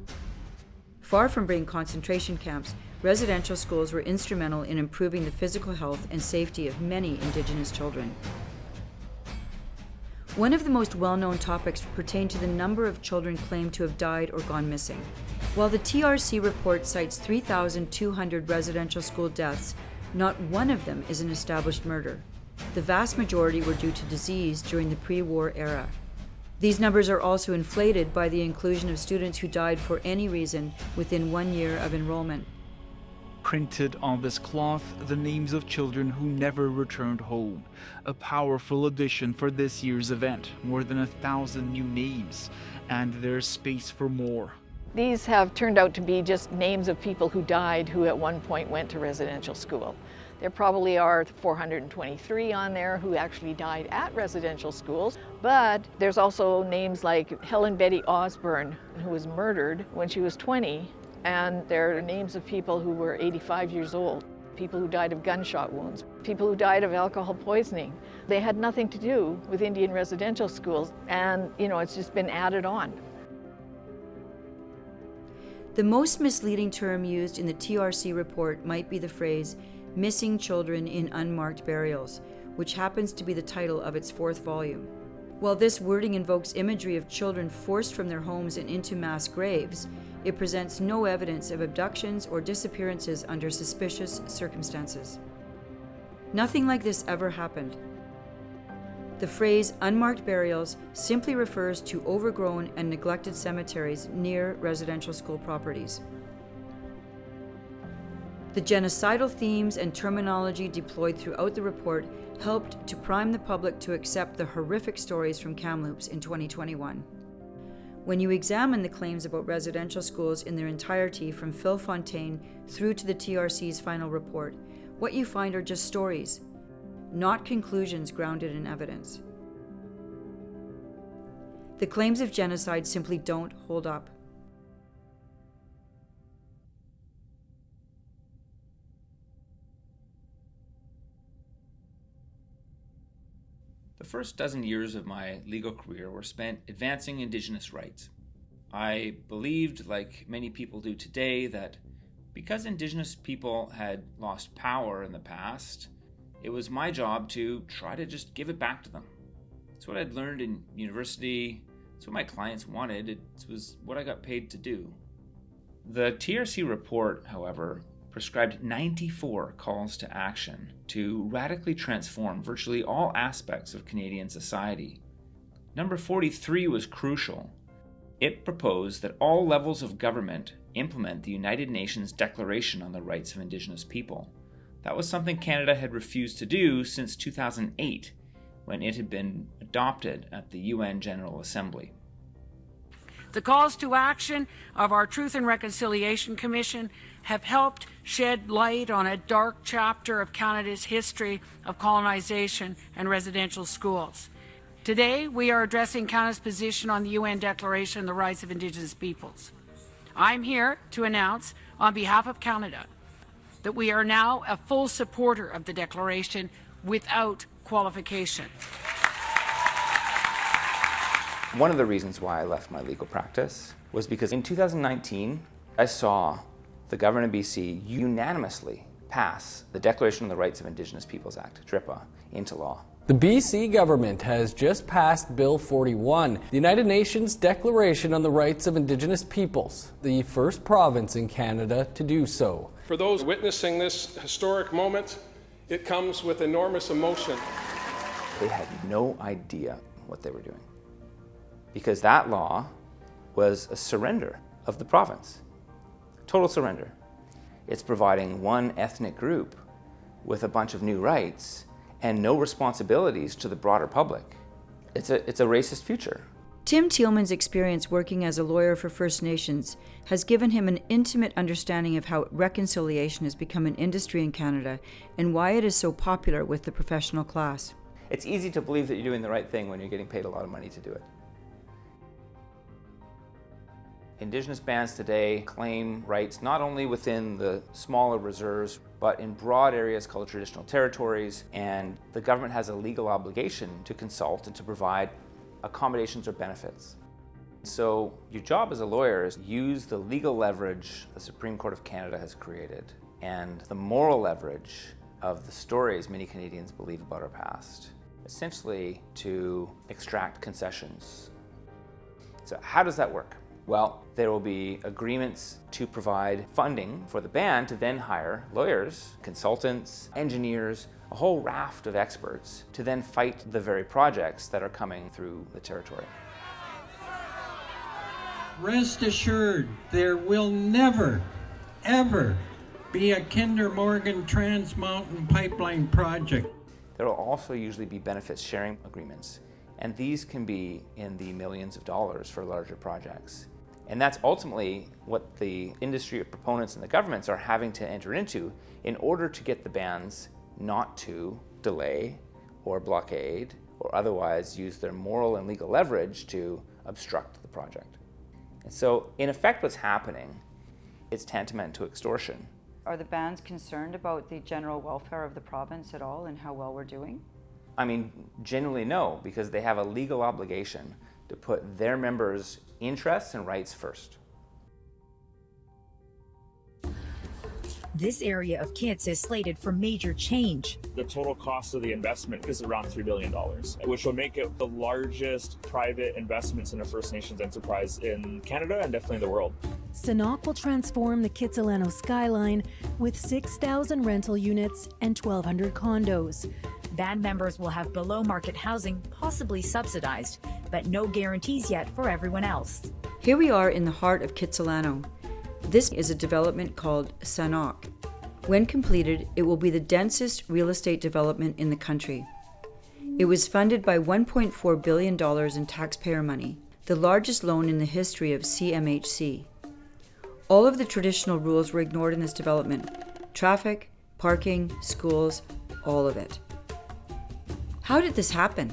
Far from being concentration camps, residential schools were instrumental in improving the physical health and safety of many Indigenous children. One of the most well-known topics pertained to the number of children claimed to have died or gone missing. While the TRC report cites 3,200 residential school deaths, not one of them is an established murder. The vast majority were due to disease during the pre-war era. These numbers are also inflated by the inclusion of students who died for any reason within 1 year of enrollment. Printed on this cloth, the names of children who never returned home. A powerful addition for this year's event. More than 1,000 new names, and there's space for more. These have turned out to be just names of people who died who at one point went to residential school. There probably are 423 on there who actually died at residential schools, but there's also names like Helen Betty Osborne, who was murdered when she was 20, and there are names of people who were 85 years old, people who died of gunshot wounds, people who died of alcohol poisoning. They had nothing to do with Indian residential schools, and it's just been added on. The most misleading term used in the TRC report might be the phrase, "Missing Children in Unmarked Burials," which happens to be the title of its 4th volume. While this wording invokes imagery of children forced from their homes and into mass graves, it presents no evidence of abductions or disappearances under suspicious circumstances. Nothing like this ever happened. The phrase unmarked burials simply refers to overgrown and neglected cemeteries near residential school properties. The genocidal themes and terminology deployed throughout the report helped to prime the public to accept the horrific stories from Kamloops in 2021. When you examine the claims about residential schools in their entirety from Phil Fontaine through to the TRC's final report, what you find are just stories, not conclusions grounded in evidence. The claims of genocide simply don't hold up. The first dozen years of my legal career were spent advancing Indigenous rights. I believed, like many people do today, that because Indigenous people had lost power in the past, it was my job to try to just give it back to them. It's what I'd learned in university, it's what my clients wanted, it was what I got paid to do. The TRC report, however, prescribed 94 calls to action to radically transform virtually all aspects of Canadian society. Number 43 was crucial. It proposed that all levels of government implement the United Nations Declaration on the Rights of Indigenous People. That was something Canada had refused to do since 2008, when it had been adopted at the UN General Assembly. The calls to action of our Truth and Reconciliation Commission have helped shed light on a dark chapter of Canada's history of colonization and residential schools. Today, we are addressing Canada's position on the UN Declaration on the Rights of Indigenous Peoples. I'm here to announce on behalf of Canada that we are now a full supporter of the declaration without qualification. One of the reasons why I left my legal practice was because in 2019, I saw the government of BC unanimously pass the Declaration on the Rights of Indigenous Peoples Act, DRIPA, into law. The BC government has just passed Bill 41, the United Nations Declaration on the Rights of Indigenous Peoples, the first province in Canada to do so. For those witnessing this historic moment, it comes with enormous emotion. They had no idea what they were doing, because that law was a surrender of the province, total surrender. It's providing one ethnic group with a bunch of new rights and no responsibilities to the broader public. It's a racist future. Tim Thielman's experience working as a lawyer for First Nations has given him an intimate understanding of how reconciliation has become an industry in Canada and why it is so popular with the professional class. It's easy to believe that you're doing the right thing when you're getting paid a lot of money to do it. Indigenous bands today claim rights not only within the smaller reserves, but in broad areas called traditional territories, and the government has a legal obligation to consult and to provide accommodations or benefits. So your job as a lawyer is use the legal leverage the Supreme Court of Canada has created and the moral leverage of the stories many Canadians believe about our past, essentially to extract concessions. So how does that work? Well, there will be agreements to provide funding for the band to then hire lawyers, consultants, engineers, a whole raft of experts to then fight the very projects that are coming through the territory. Rest assured, there will never, ever be a Kinder Morgan Trans Mountain Pipeline project. There will also usually be benefits sharing agreements, and these can be in the millions of dollars for larger projects. And that's ultimately what the industry proponents and the governments are having to enter into in order to get the bands not to delay or blockade or otherwise use their moral and legal leverage to obstruct the project. And so, in effect, what's happening is tantamount to extortion. Are the bands concerned about the general welfare of the province at all and how well we're doing? I mean, generally no, because they have a legal obligation to put their members' interests and rights first. This area of Kits is slated for major change. The total cost of the investment is around $3 billion, which will make it the largest private investments in a First Nations enterprise in Canada and definitely the world. Sanok will transform the Kitsilano skyline with 6,000 rental units and 1,200 condos. Band members will have below-market housing, possibly subsidized, but no guarantees yet for everyone else. Here we are in the heart of Kitsilano. This is a development called Sanok. When completed, it will be the densest real estate development in the country. It was funded by $1.4 billion in taxpayer money, the largest loan in the history of CMHC. All of the traditional rules were ignored in this development: traffic, parking, schools, all of it. How did this happen?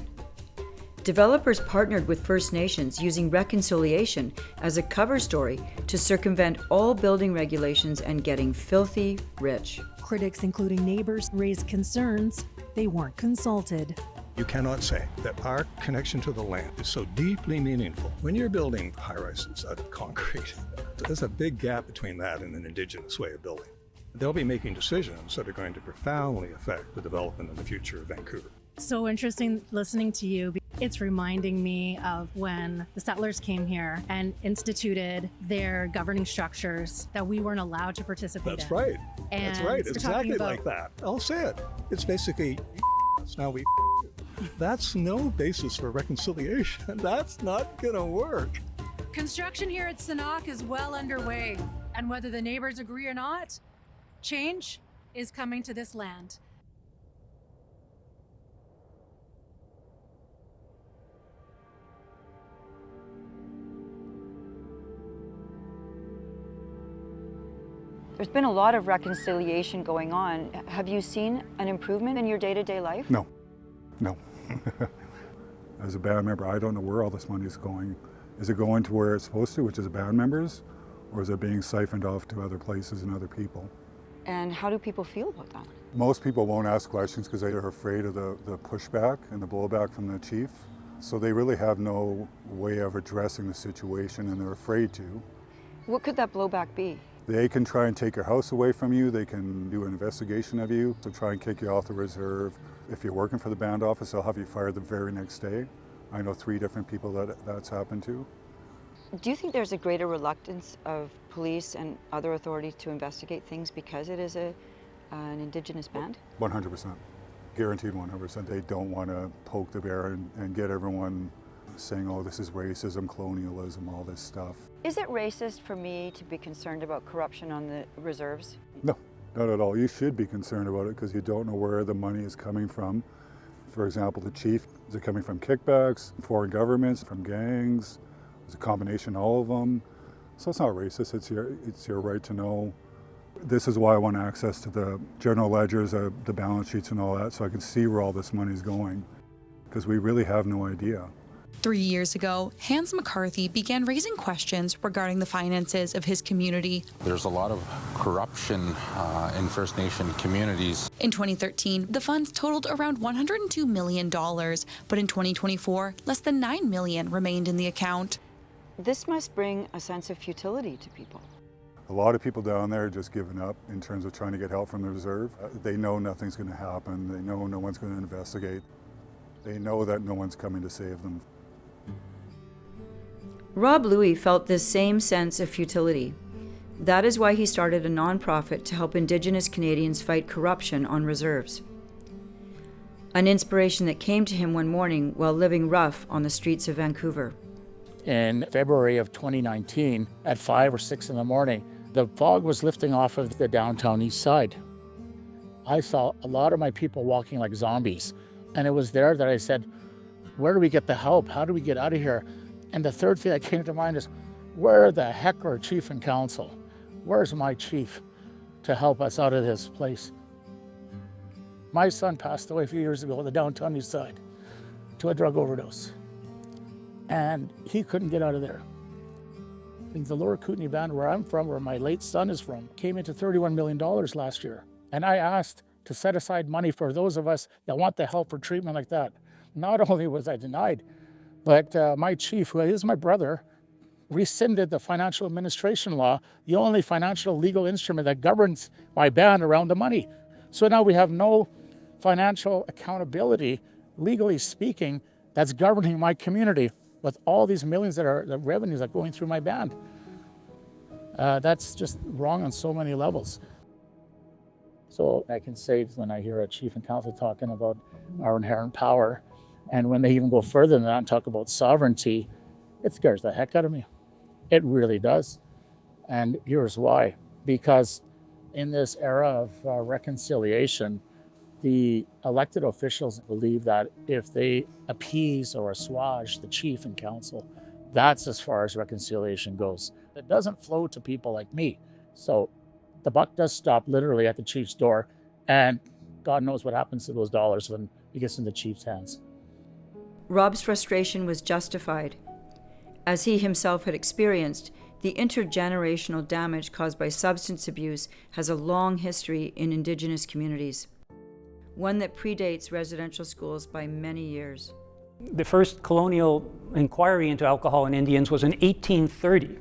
Developers partnered with First Nations using reconciliation as a cover story to circumvent all building regulations and getting filthy rich. Critics, including neighbors, raised concerns they weren't consulted. You cannot say that our connection to the land is so deeply meaningful. When you're building high-rises out of concrete, there's a big gap between that and an Indigenous way of building. They'll be making decisions that are going to profoundly affect the development and the future of Vancouver. So interesting listening to you. It's reminding me of when the settlers came here and instituted their governing structures that we weren't allowed to participate That's in. right. And That's right. you're Exactly talking like that. I'll say it. It's basically, now we. That's no basis for reconciliation. That's not going to work. Construction here at Sanok is well underway, and whether the neighbors agree or not, change is coming to this land. There's been a lot of reconciliation going on. Have you seen an improvement in your day-to-day life? No. As a band member, I don't know where all this money is going. Is it going to where it's supposed to, which is band members, or is it being siphoned off to other places and other people? And how do people feel about that? Most people won't ask questions because they're afraid of the pushback and the blowback from the chief. So they really have no way of addressing the situation, and they're afraid to. What could that blowback be? They can try and take your house away from you. They can do an investigation of you to try and kick you off the reserve. If you're working for the band office, they'll have you fired the very next day. I know 3 different people that's happened to. Do you think there's a greater reluctance of police and other authorities to investigate things because it is an Indigenous band? 100%. Guaranteed 100%. They don't want to poke the bear and get everyone saying, oh, this is racism, colonialism, all this stuff. Is it racist for me to be concerned about corruption on the reserves? No, not at all. You should be concerned about it because you don't know where the money is coming from. For example, the chief, is it coming from kickbacks, foreign governments, from gangs? It's a combination of all of them. So it's not racist, it's your right to know. This is why I want access to the general ledgers, the balance sheets and all that, so I can see where all this money is going, because we really have no idea. 3 years ago, Hans McCarthy began raising questions regarding the finances of his community. There's a lot of corruption in First Nation communities. In 2013, the funds totaled around $102 million, but in 2024, less than $9 million remained in the account. This must bring a sense of futility to people. A lot of people down there are just giving up in terms of trying to get help from the reserve. They know nothing's going to happen. They know no one's going to investigate. They know that no one's coming to save them. Rob Louie felt this same sense of futility. That is why he started a nonprofit to help Indigenous Canadians fight corruption on reserves. An inspiration that came to him one morning while living rough on the streets of Vancouver. In February of 2019, at 5 or 6 in the morning, the fog was lifting off of the downtown east side. I saw a lot of my people walking like zombies. And it was there that I said, where do we get the help? How do we get out of here? And the third thing that came to mind is, where the heck are chief and council? Where's my chief to help us out of this place? My son passed away a few years ago on the downtown east side to a drug overdose. And he couldn't get out of there. And the Lower Kootenay band, where I'm from, where my late son is from, came into $31 million last year. And I asked to set aside money for those of us that want the help for treatment like that. Not only was I denied, but my chief, who is my brother, rescinded the financial administration law, the only financial legal instrument that governs my band around the money. So now we have no financial accountability, legally speaking, that's governing my community with all these millions that are the revenues that are going through my band. That's just wrong on so many levels. So I can say when I hear a chief and council talking about our inherent power, and when they even go further than that and talk about sovereignty, it scares the heck out of me. It really does. And here's why. Because in this era of reconciliation, the elected officials believe that if they appease or assuage the chief and council, that's as far as reconciliation goes. It doesn't flow to people like me. So the buck does stop literally at the chief's door, and God knows what happens to those dollars when it gets in the chief's hands. Rob's frustration was justified. As he himself had experienced, the intergenerational damage caused by substance abuse has a long history in Indigenous communities, one that predates residential schools by many years. The first colonial inquiry into alcohol in Indians was in 1830,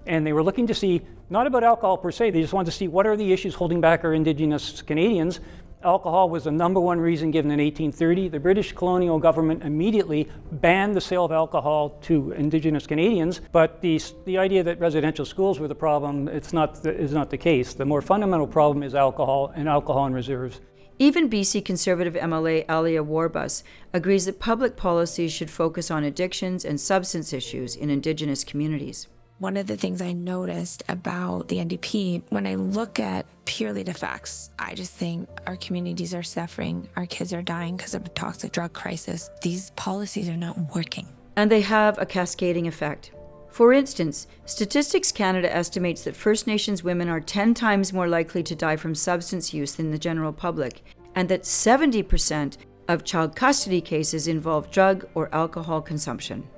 and they were looking to see, not about alcohol per se, they just wanted to see what are the issues holding back our Indigenous Canadians. Alcohol was the number one reason given in 1830. The British colonial government immediately banned the sale of alcohol to Indigenous Canadians, but the idea that residential schools were the problem, is not the case. The more fundamental problem is alcohol in reserves. Even BC Conservative MLA Alia Warbus agrees that public policies should focus on addictions and substance issues in Indigenous communities. One of the things I noticed about the NDP, when I look at purely the facts, I just think our communities are suffering, our kids are dying because of a toxic drug crisis. These policies are not working. And they have a cascading effect. For instance, Statistics Canada estimates that First Nations women are 10 times more likely to die from substance use than the general public, and that 70% of child custody cases involve drug or alcohol consumption.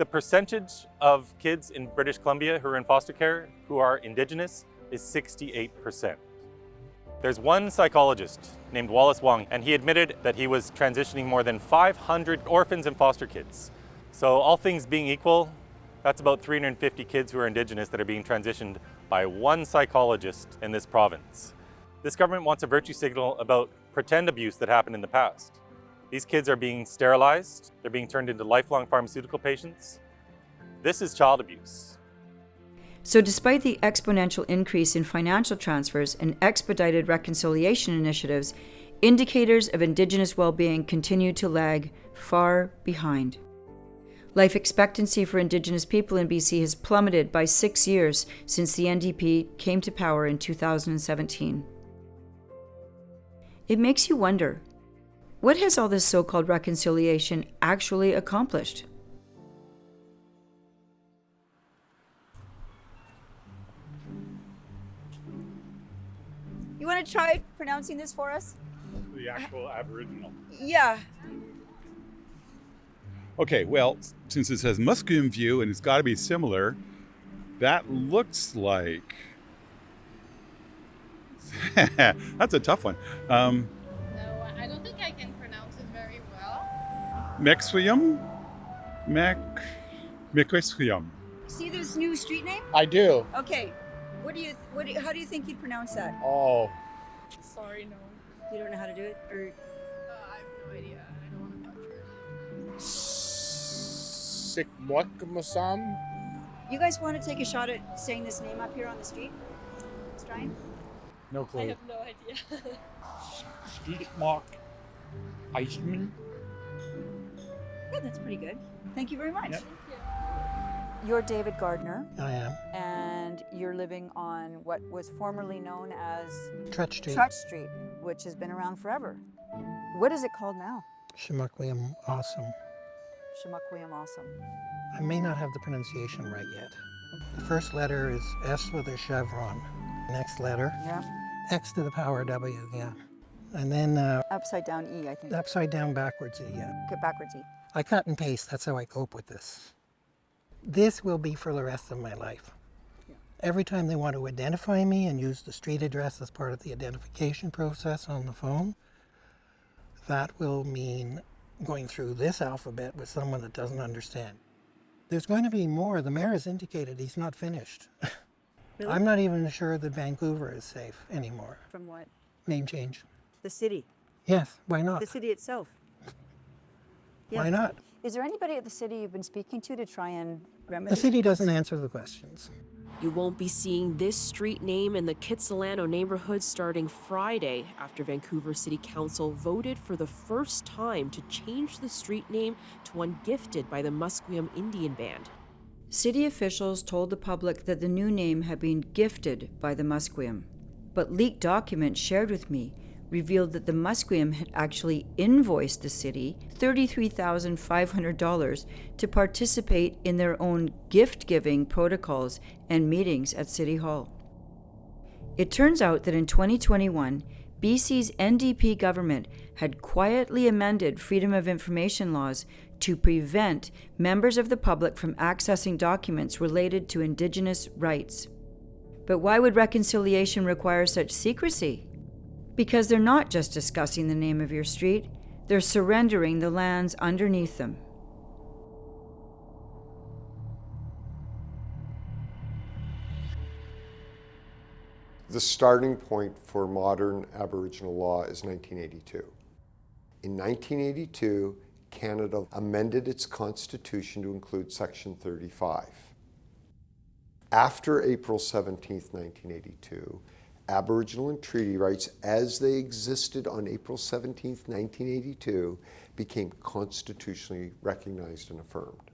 The percentage of kids in British Columbia who are in foster care who are Indigenous is 68%. There's one psychologist named Wallace Wong, and he admitted that he was transitioning more than 500 orphans and foster kids. So all things being equal, that's about 350 kids who are Indigenous that are being transitioned by one psychologist in this province. This government wants a virtue signal about pretend abuse that happened in the past. These kids are being sterilized, they're being turned into lifelong pharmaceutical patients. This is child abuse. So despite the exponential increase in financial transfers and expedited reconciliation initiatives, indicators of Indigenous well-being continue to lag far behind. Life expectancy for Indigenous people in BC has plummeted by 6 years since the NDP came to power in 2017. It makes you wonder, what has all this so-called reconciliation actually accomplished? You want to try pronouncing this for us? The actual Aboriginal. Yeah. Okay, well, since it says Musqueam View and it's got to be similar, that looks like... That's a tough one. No, I don't think I can pronounce it very well. Mexium? Mequisquium. See this new street name? I do. Okay. How do you think you'd pronounce that? Oh. Sorry, no. You don't know how to do it? Or I have no idea. I don't want to butcher it. Sikmwakmasam? you guys want to take a shot at saying this name up here on the street? Let's try. No clue. I have no idea. Steakmark Iceman? Yeah, that's pretty good. Thank you very much. Yep. You're David Gardner. I am. And you're living on what was formerly known as Trutch Street. Trutch Street, which has been around forever. What is it called now? Shimukwiam Awesome. Shimukwiam Awesome. I may not have the pronunciation right yet. The first letter is S with a chevron. Next letter, Yeah. X to the power W, yeah. And then Upside down E, I think. upside down backwards E, yeah. Get backwards E. I cut and paste, that's how I cope with this. This will be for the rest of my life. Every time they want to identify me and use the street address as part of the identification process on the phone, that will mean going through this alphabet with someone that doesn't understand. There's going to be more. The mayor has indicated he's not finished. Really? I'm not even sure that Vancouver is safe anymore. From what? Name change. The city. Yes, why not? The city itself. Why not? Is there anybody at the city you've been speaking to try and remedy? The city doesn't answer the questions. You won't be seeing this street name in the Kitsilano neighborhood starting Friday after Vancouver City Council voted for the first time to change the street name to one gifted by the Musqueam Indian Band. City officials told the public that the new name had been gifted by the Musqueam, but leaked documents shared with me revealed that the Musqueam had actually invoiced the city $33,500 to participate in their own gift-giving protocols and meetings at City Hall. It turns out that in 2021, BC's NDP government had quietly amended Freedom of Information laws to prevent members of the public from accessing documents related to Indigenous rights. But why would reconciliation require such secrecy? Because they're not just discussing the name of your street, they're surrendering the lands underneath them. The starting point for modern Aboriginal law is 1982. In 1982, Canada amended its constitution to include Section 35. After April 17th, 1982, Aboriginal and treaty rights as they existed on April 17, 1982, became constitutionally recognized and affirmed.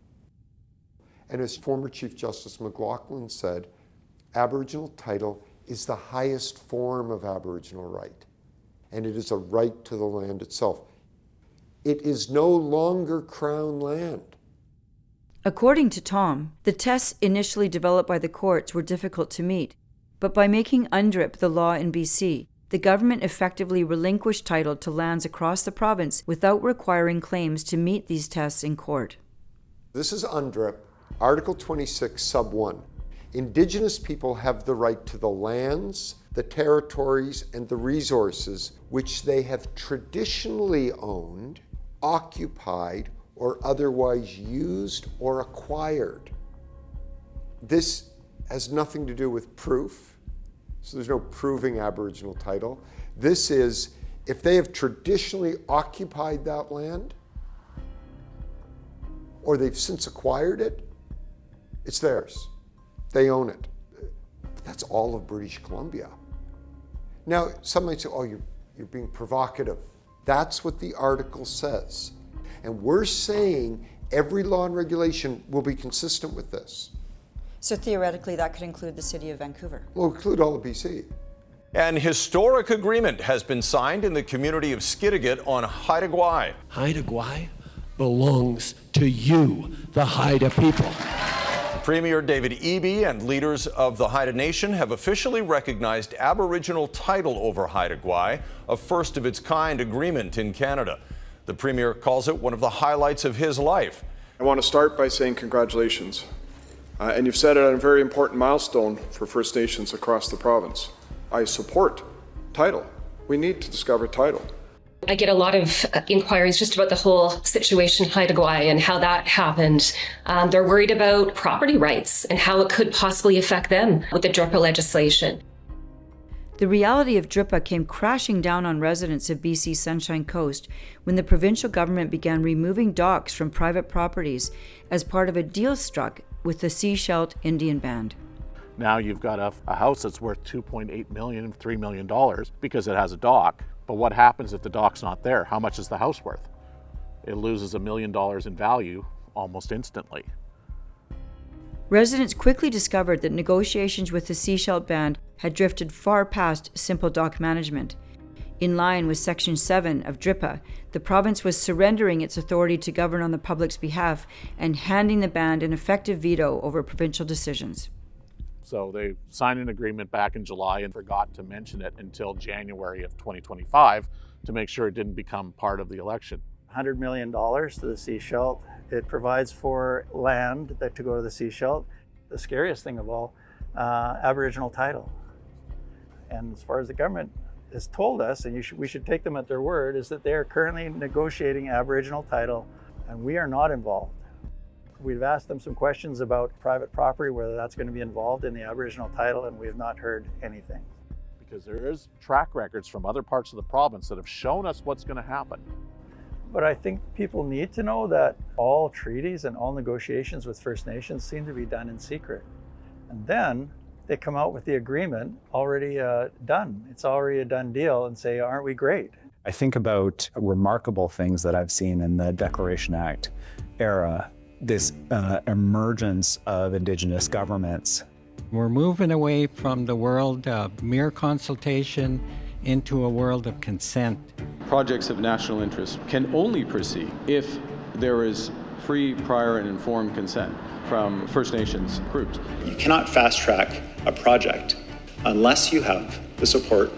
And as former Chief Justice McLaughlin said, Aboriginal title is the highest form of Aboriginal right, and it is a right to the land itself. It is no longer Crown land. According to Tom, the tests initially developed by the courts were difficult to meet. But by making UNDRIP the law in BC, the government effectively relinquished title to lands across the province without requiring claims to meet these tests in court. This is UNDRIP, Article 26, Sub 1. Indigenous people have the right to the lands, the territories, and the resources which they have traditionally owned, occupied, or otherwise used or acquired. This has nothing to do with proof, so there's no proving Aboriginal title. This is, if they have traditionally occupied that land, or they've since acquired it, it's theirs. They own it. But that's all of British Columbia. Now, some might say, oh, you're being provocative. That's what the article says. And we're saying every law and regulation will be consistent with this. So theoretically, that could include the city of Vancouver. Will include all of BC. An historic agreement has been signed in the community of Skidegate on Haida Gwaii. Haida Gwaii belongs to you, the Haida people. Premier David Eby and leaders of the Haida Nation have officially recognized Aboriginal title over Haida Gwaii, a first-of-its-kind agreement in Canada. The Premier calls it one of the highlights of his life. I want to start by saying congratulations. And you've set a very important milestone for First Nations across the province. I support title. We need to discover title. I get a lot of inquiries just about the whole situation in Haida Gwaii and how that happened. They're worried about property rights and how it could possibly affect them with the DRIPA legislation. The reality of DRIPA came crashing down on residents of BC's Sunshine Coast when the provincial government began removing docks from private properties as part of a deal struck with the Sea-Shelt Indian Band. Now you've got a house that's worth $2.8 million, $3 million because it has a dock. But what happens if the dock's not there? How much is the house worth? It loses $1 million in value almost instantly. Residents quickly discovered that negotiations with the Sea-Shelt Band had drifted far past simple dock management. In line with Section 7 of DRIPA, the province was surrendering its authority to govern on the public's behalf and handing the band an effective veto over provincial decisions. So they signed an agreement back in July and forgot to mention it until January of 2025 to make sure it didn't become part of the election. $100 million to the Sea-Shelt. It provides for land to go to the Sea-Shelt. The scariest thing of all, Aboriginal title. And as far as the government has told us, and we should take them at their word, is that they are currently negotiating Aboriginal title, and we are not involved. We've asked them some questions about private property, whether that's going to be involved in the Aboriginal title, and we have not heard anything. Because there is track records from other parts of the province that have shown us what's going to happen. But I think people need to know that all treaties and all negotiations with First Nations seem to be done in secret. And then they come out with the agreement already done. It's already a done deal and say, aren't we great? I think about remarkable things that I've seen in the Declaration Act era, this emergence of Indigenous governments. We're moving away from the world of mere consultation into a world of consent. Projects of national interest can only proceed if there is free, prior, and informed consent from First Nations groups. You cannot fast track a project unless you have the support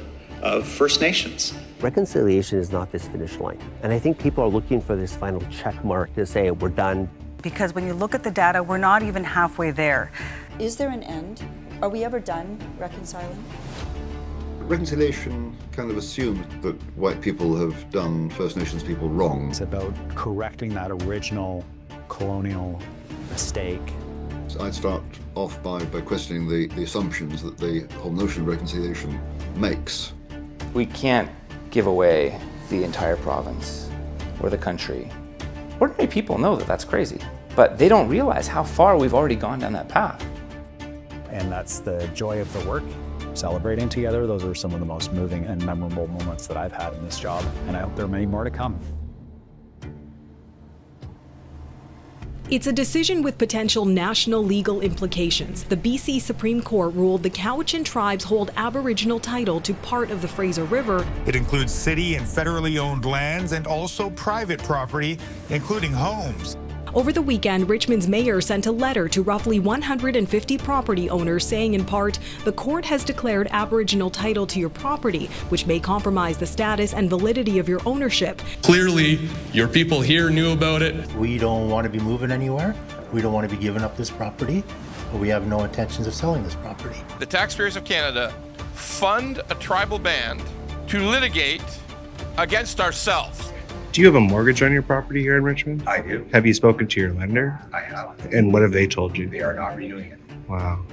of First Nations. Reconciliation is not this finish line. And I think people are looking for this final check mark to say we're done. Because when you look at the data, we're not even halfway there. Is there an end? Are we ever done reconciling? Reconciliation kind of assumes that white people have done First Nations people wrong. It's about correcting that original colonial mistake. So I'd start off by questioning the assumptions that the whole notion of reconciliation makes. We can't give away the entire province or the country. Ordinary people know that that's crazy, but they don't realize how far we've already gone down that path. And that's the joy of the work. Celebrating together, those are some of the most moving and memorable moments that I've had in this job, and I hope there are many more to come. It's a decision with potential national legal implications. The BC Supreme Court ruled the Cowichan tribes hold Aboriginal title to part of the Fraser River. It includes city and federally owned lands and also private property, including homes. Over the weekend, Richmond's mayor sent a letter to roughly 150 property owners saying in part, the court has declared Aboriginal title to your property, which may compromise the status and validity of your ownership. Clearly, your people here knew about it. We don't want to be moving anywhere. We don't want to be giving up this property, but we have no intentions of selling this property. The taxpayers of Canada fund a tribal band to litigate against ourselves. Do you have a mortgage on your property here in Richmond? I do. Have you spoken to your lender? I have. And what have they told you? They are not renewing it. Wow.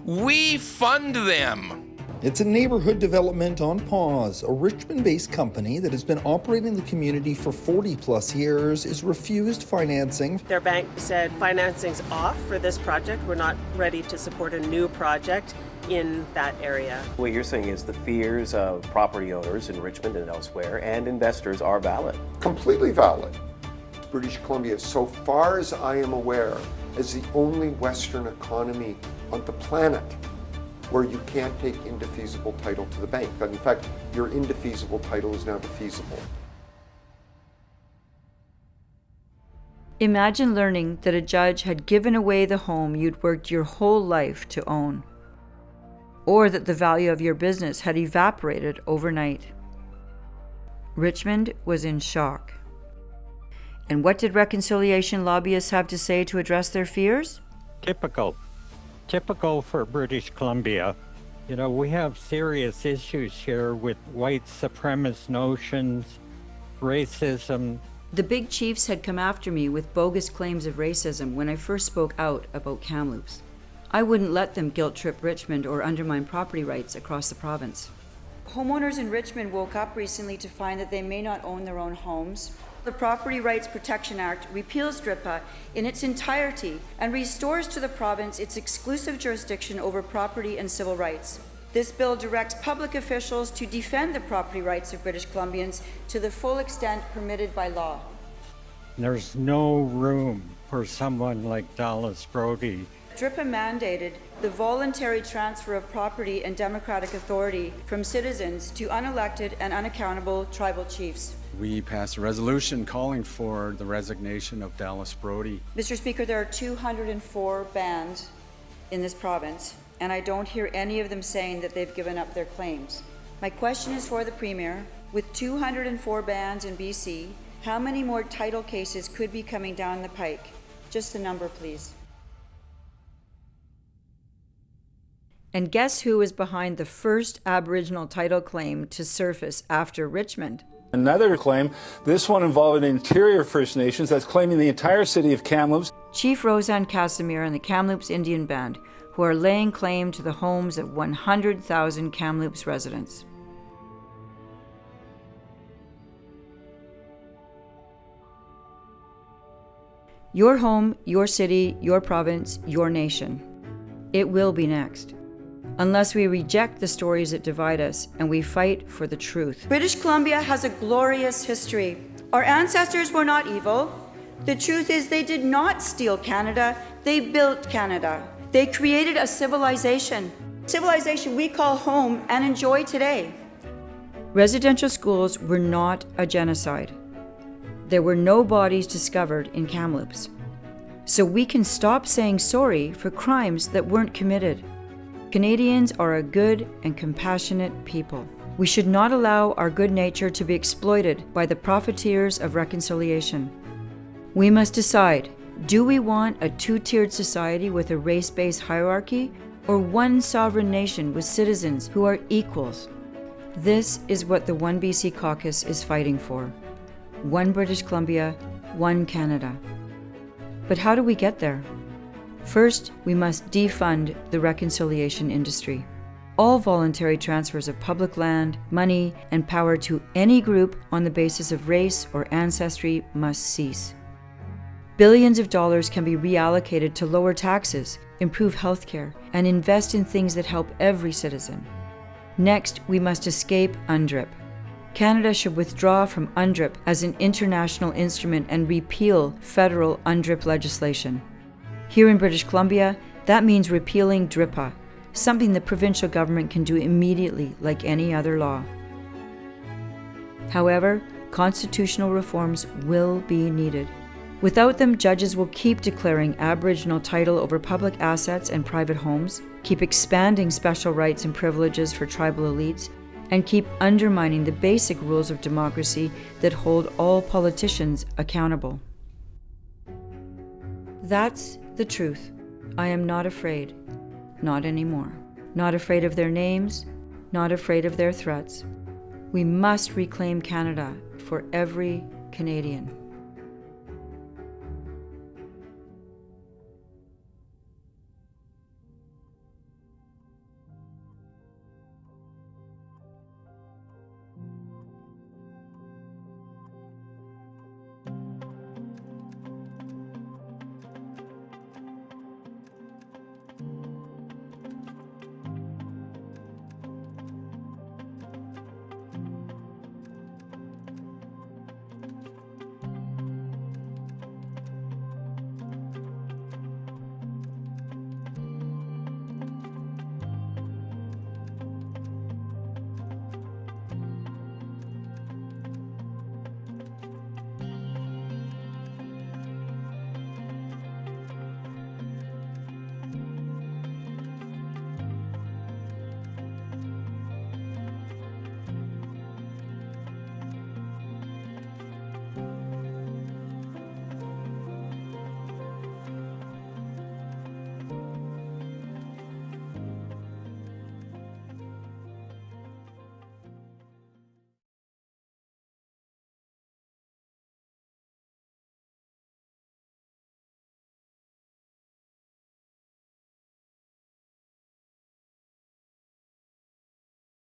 We fund them. It's a neighborhood development on pause. A Richmond-based company that has been operating in the community for 40-plus years is refused financing. Their bank said financing's off for this project. We're not ready to support a new project in that area. What you're saying is the fears of property owners in Richmond and elsewhere and investors are valid. Completely valid. British Columbia, so far as I am aware, is the only Western economy on the planet where you can't take indefeasible title to the bank. But in fact, your indefeasible title is now defeasible. Imagine learning that a judge had given away the home you'd worked your whole life to own, or that the value of your business had evaporated overnight. Richmond was in shock. And what did reconciliation lobbyists have to say to address their fears? Typical for British Columbia. You know, we have serious issues here with white supremacist notions, racism. The big chiefs had come after me with bogus claims of racism when I first spoke out about Kamloops. I wouldn't let them guilt-trip Richmond or undermine property rights across the province. Homeowners in Richmond woke up recently to find that they may not own their own homes. The Property Rights Protection Act repeals DRIPA in its entirety and restores to the province its exclusive jurisdiction over property and civil rights. This bill directs public officials to defend the property rights of British Columbians to the full extent permitted by law. There's no room for someone like Dallas Brodie. DRIPA mandated the voluntary transfer of property and democratic authority from citizens to unelected and unaccountable tribal chiefs. We passed a resolution calling for the resignation of Dallas Brodie. Mr. Speaker, there are 204 bands in this province, and I don't hear any of them saying that they've given up their claims. My question is for the Premier. With 204 bands in BC, how many more title cases could be coming down the pike? Just a number, please. And guess who is behind the first Aboriginal title claim to surface after Richmond? Another claim, this one involving interior First Nations, that's claiming the entire city of Kamloops. Chief Roseanne Casimir and the Kamloops Indian Band, who are laying claim to the homes of 100,000 Kamloops residents. Your home, your city, your province, your nation. It will be next. Unless we reject the stories that divide us and we fight for the truth. British Columbia has a glorious history. Our ancestors were not evil. The truth is they did not steal Canada, they built Canada. They created a civilization. Civilization we call home and enjoy today. Residential schools were not a genocide. There were no bodies discovered in Kamloops. So we can stop saying sorry for crimes that weren't committed. Canadians are a good and compassionate people. We should not allow our good nature to be exploited by the profiteers of reconciliation. We must decide, do we want a two-tiered society with a race-based hierarchy, or one sovereign nation with citizens who are equals? This is what the OneBC Caucus is fighting for. One British Columbia, one Canada. But how do we get there? First, we must defund the reconciliation industry. All voluntary transfers of public land, money, and power to any group on the basis of race or ancestry must cease. Billions of dollars can be reallocated to lower taxes, improve healthcare, and invest in things that help every citizen. Next, we must escape UNDRIP. Canada should withdraw from UNDRIP as an international instrument and repeal federal UNDRIP legislation. Here in British Columbia, that means repealing DRIPA, something the provincial government can do immediately like any other law. However, constitutional reforms will be needed. Without them, judges will keep declaring Aboriginal title over public assets and private homes, keep expanding special rights and privileges for tribal elites, and keep undermining the basic rules of democracy that hold all politicians accountable. That's the truth. I am not afraid. Not anymore. Not afraid of their names, not afraid of their threats. We must reclaim Canada for every Canadian.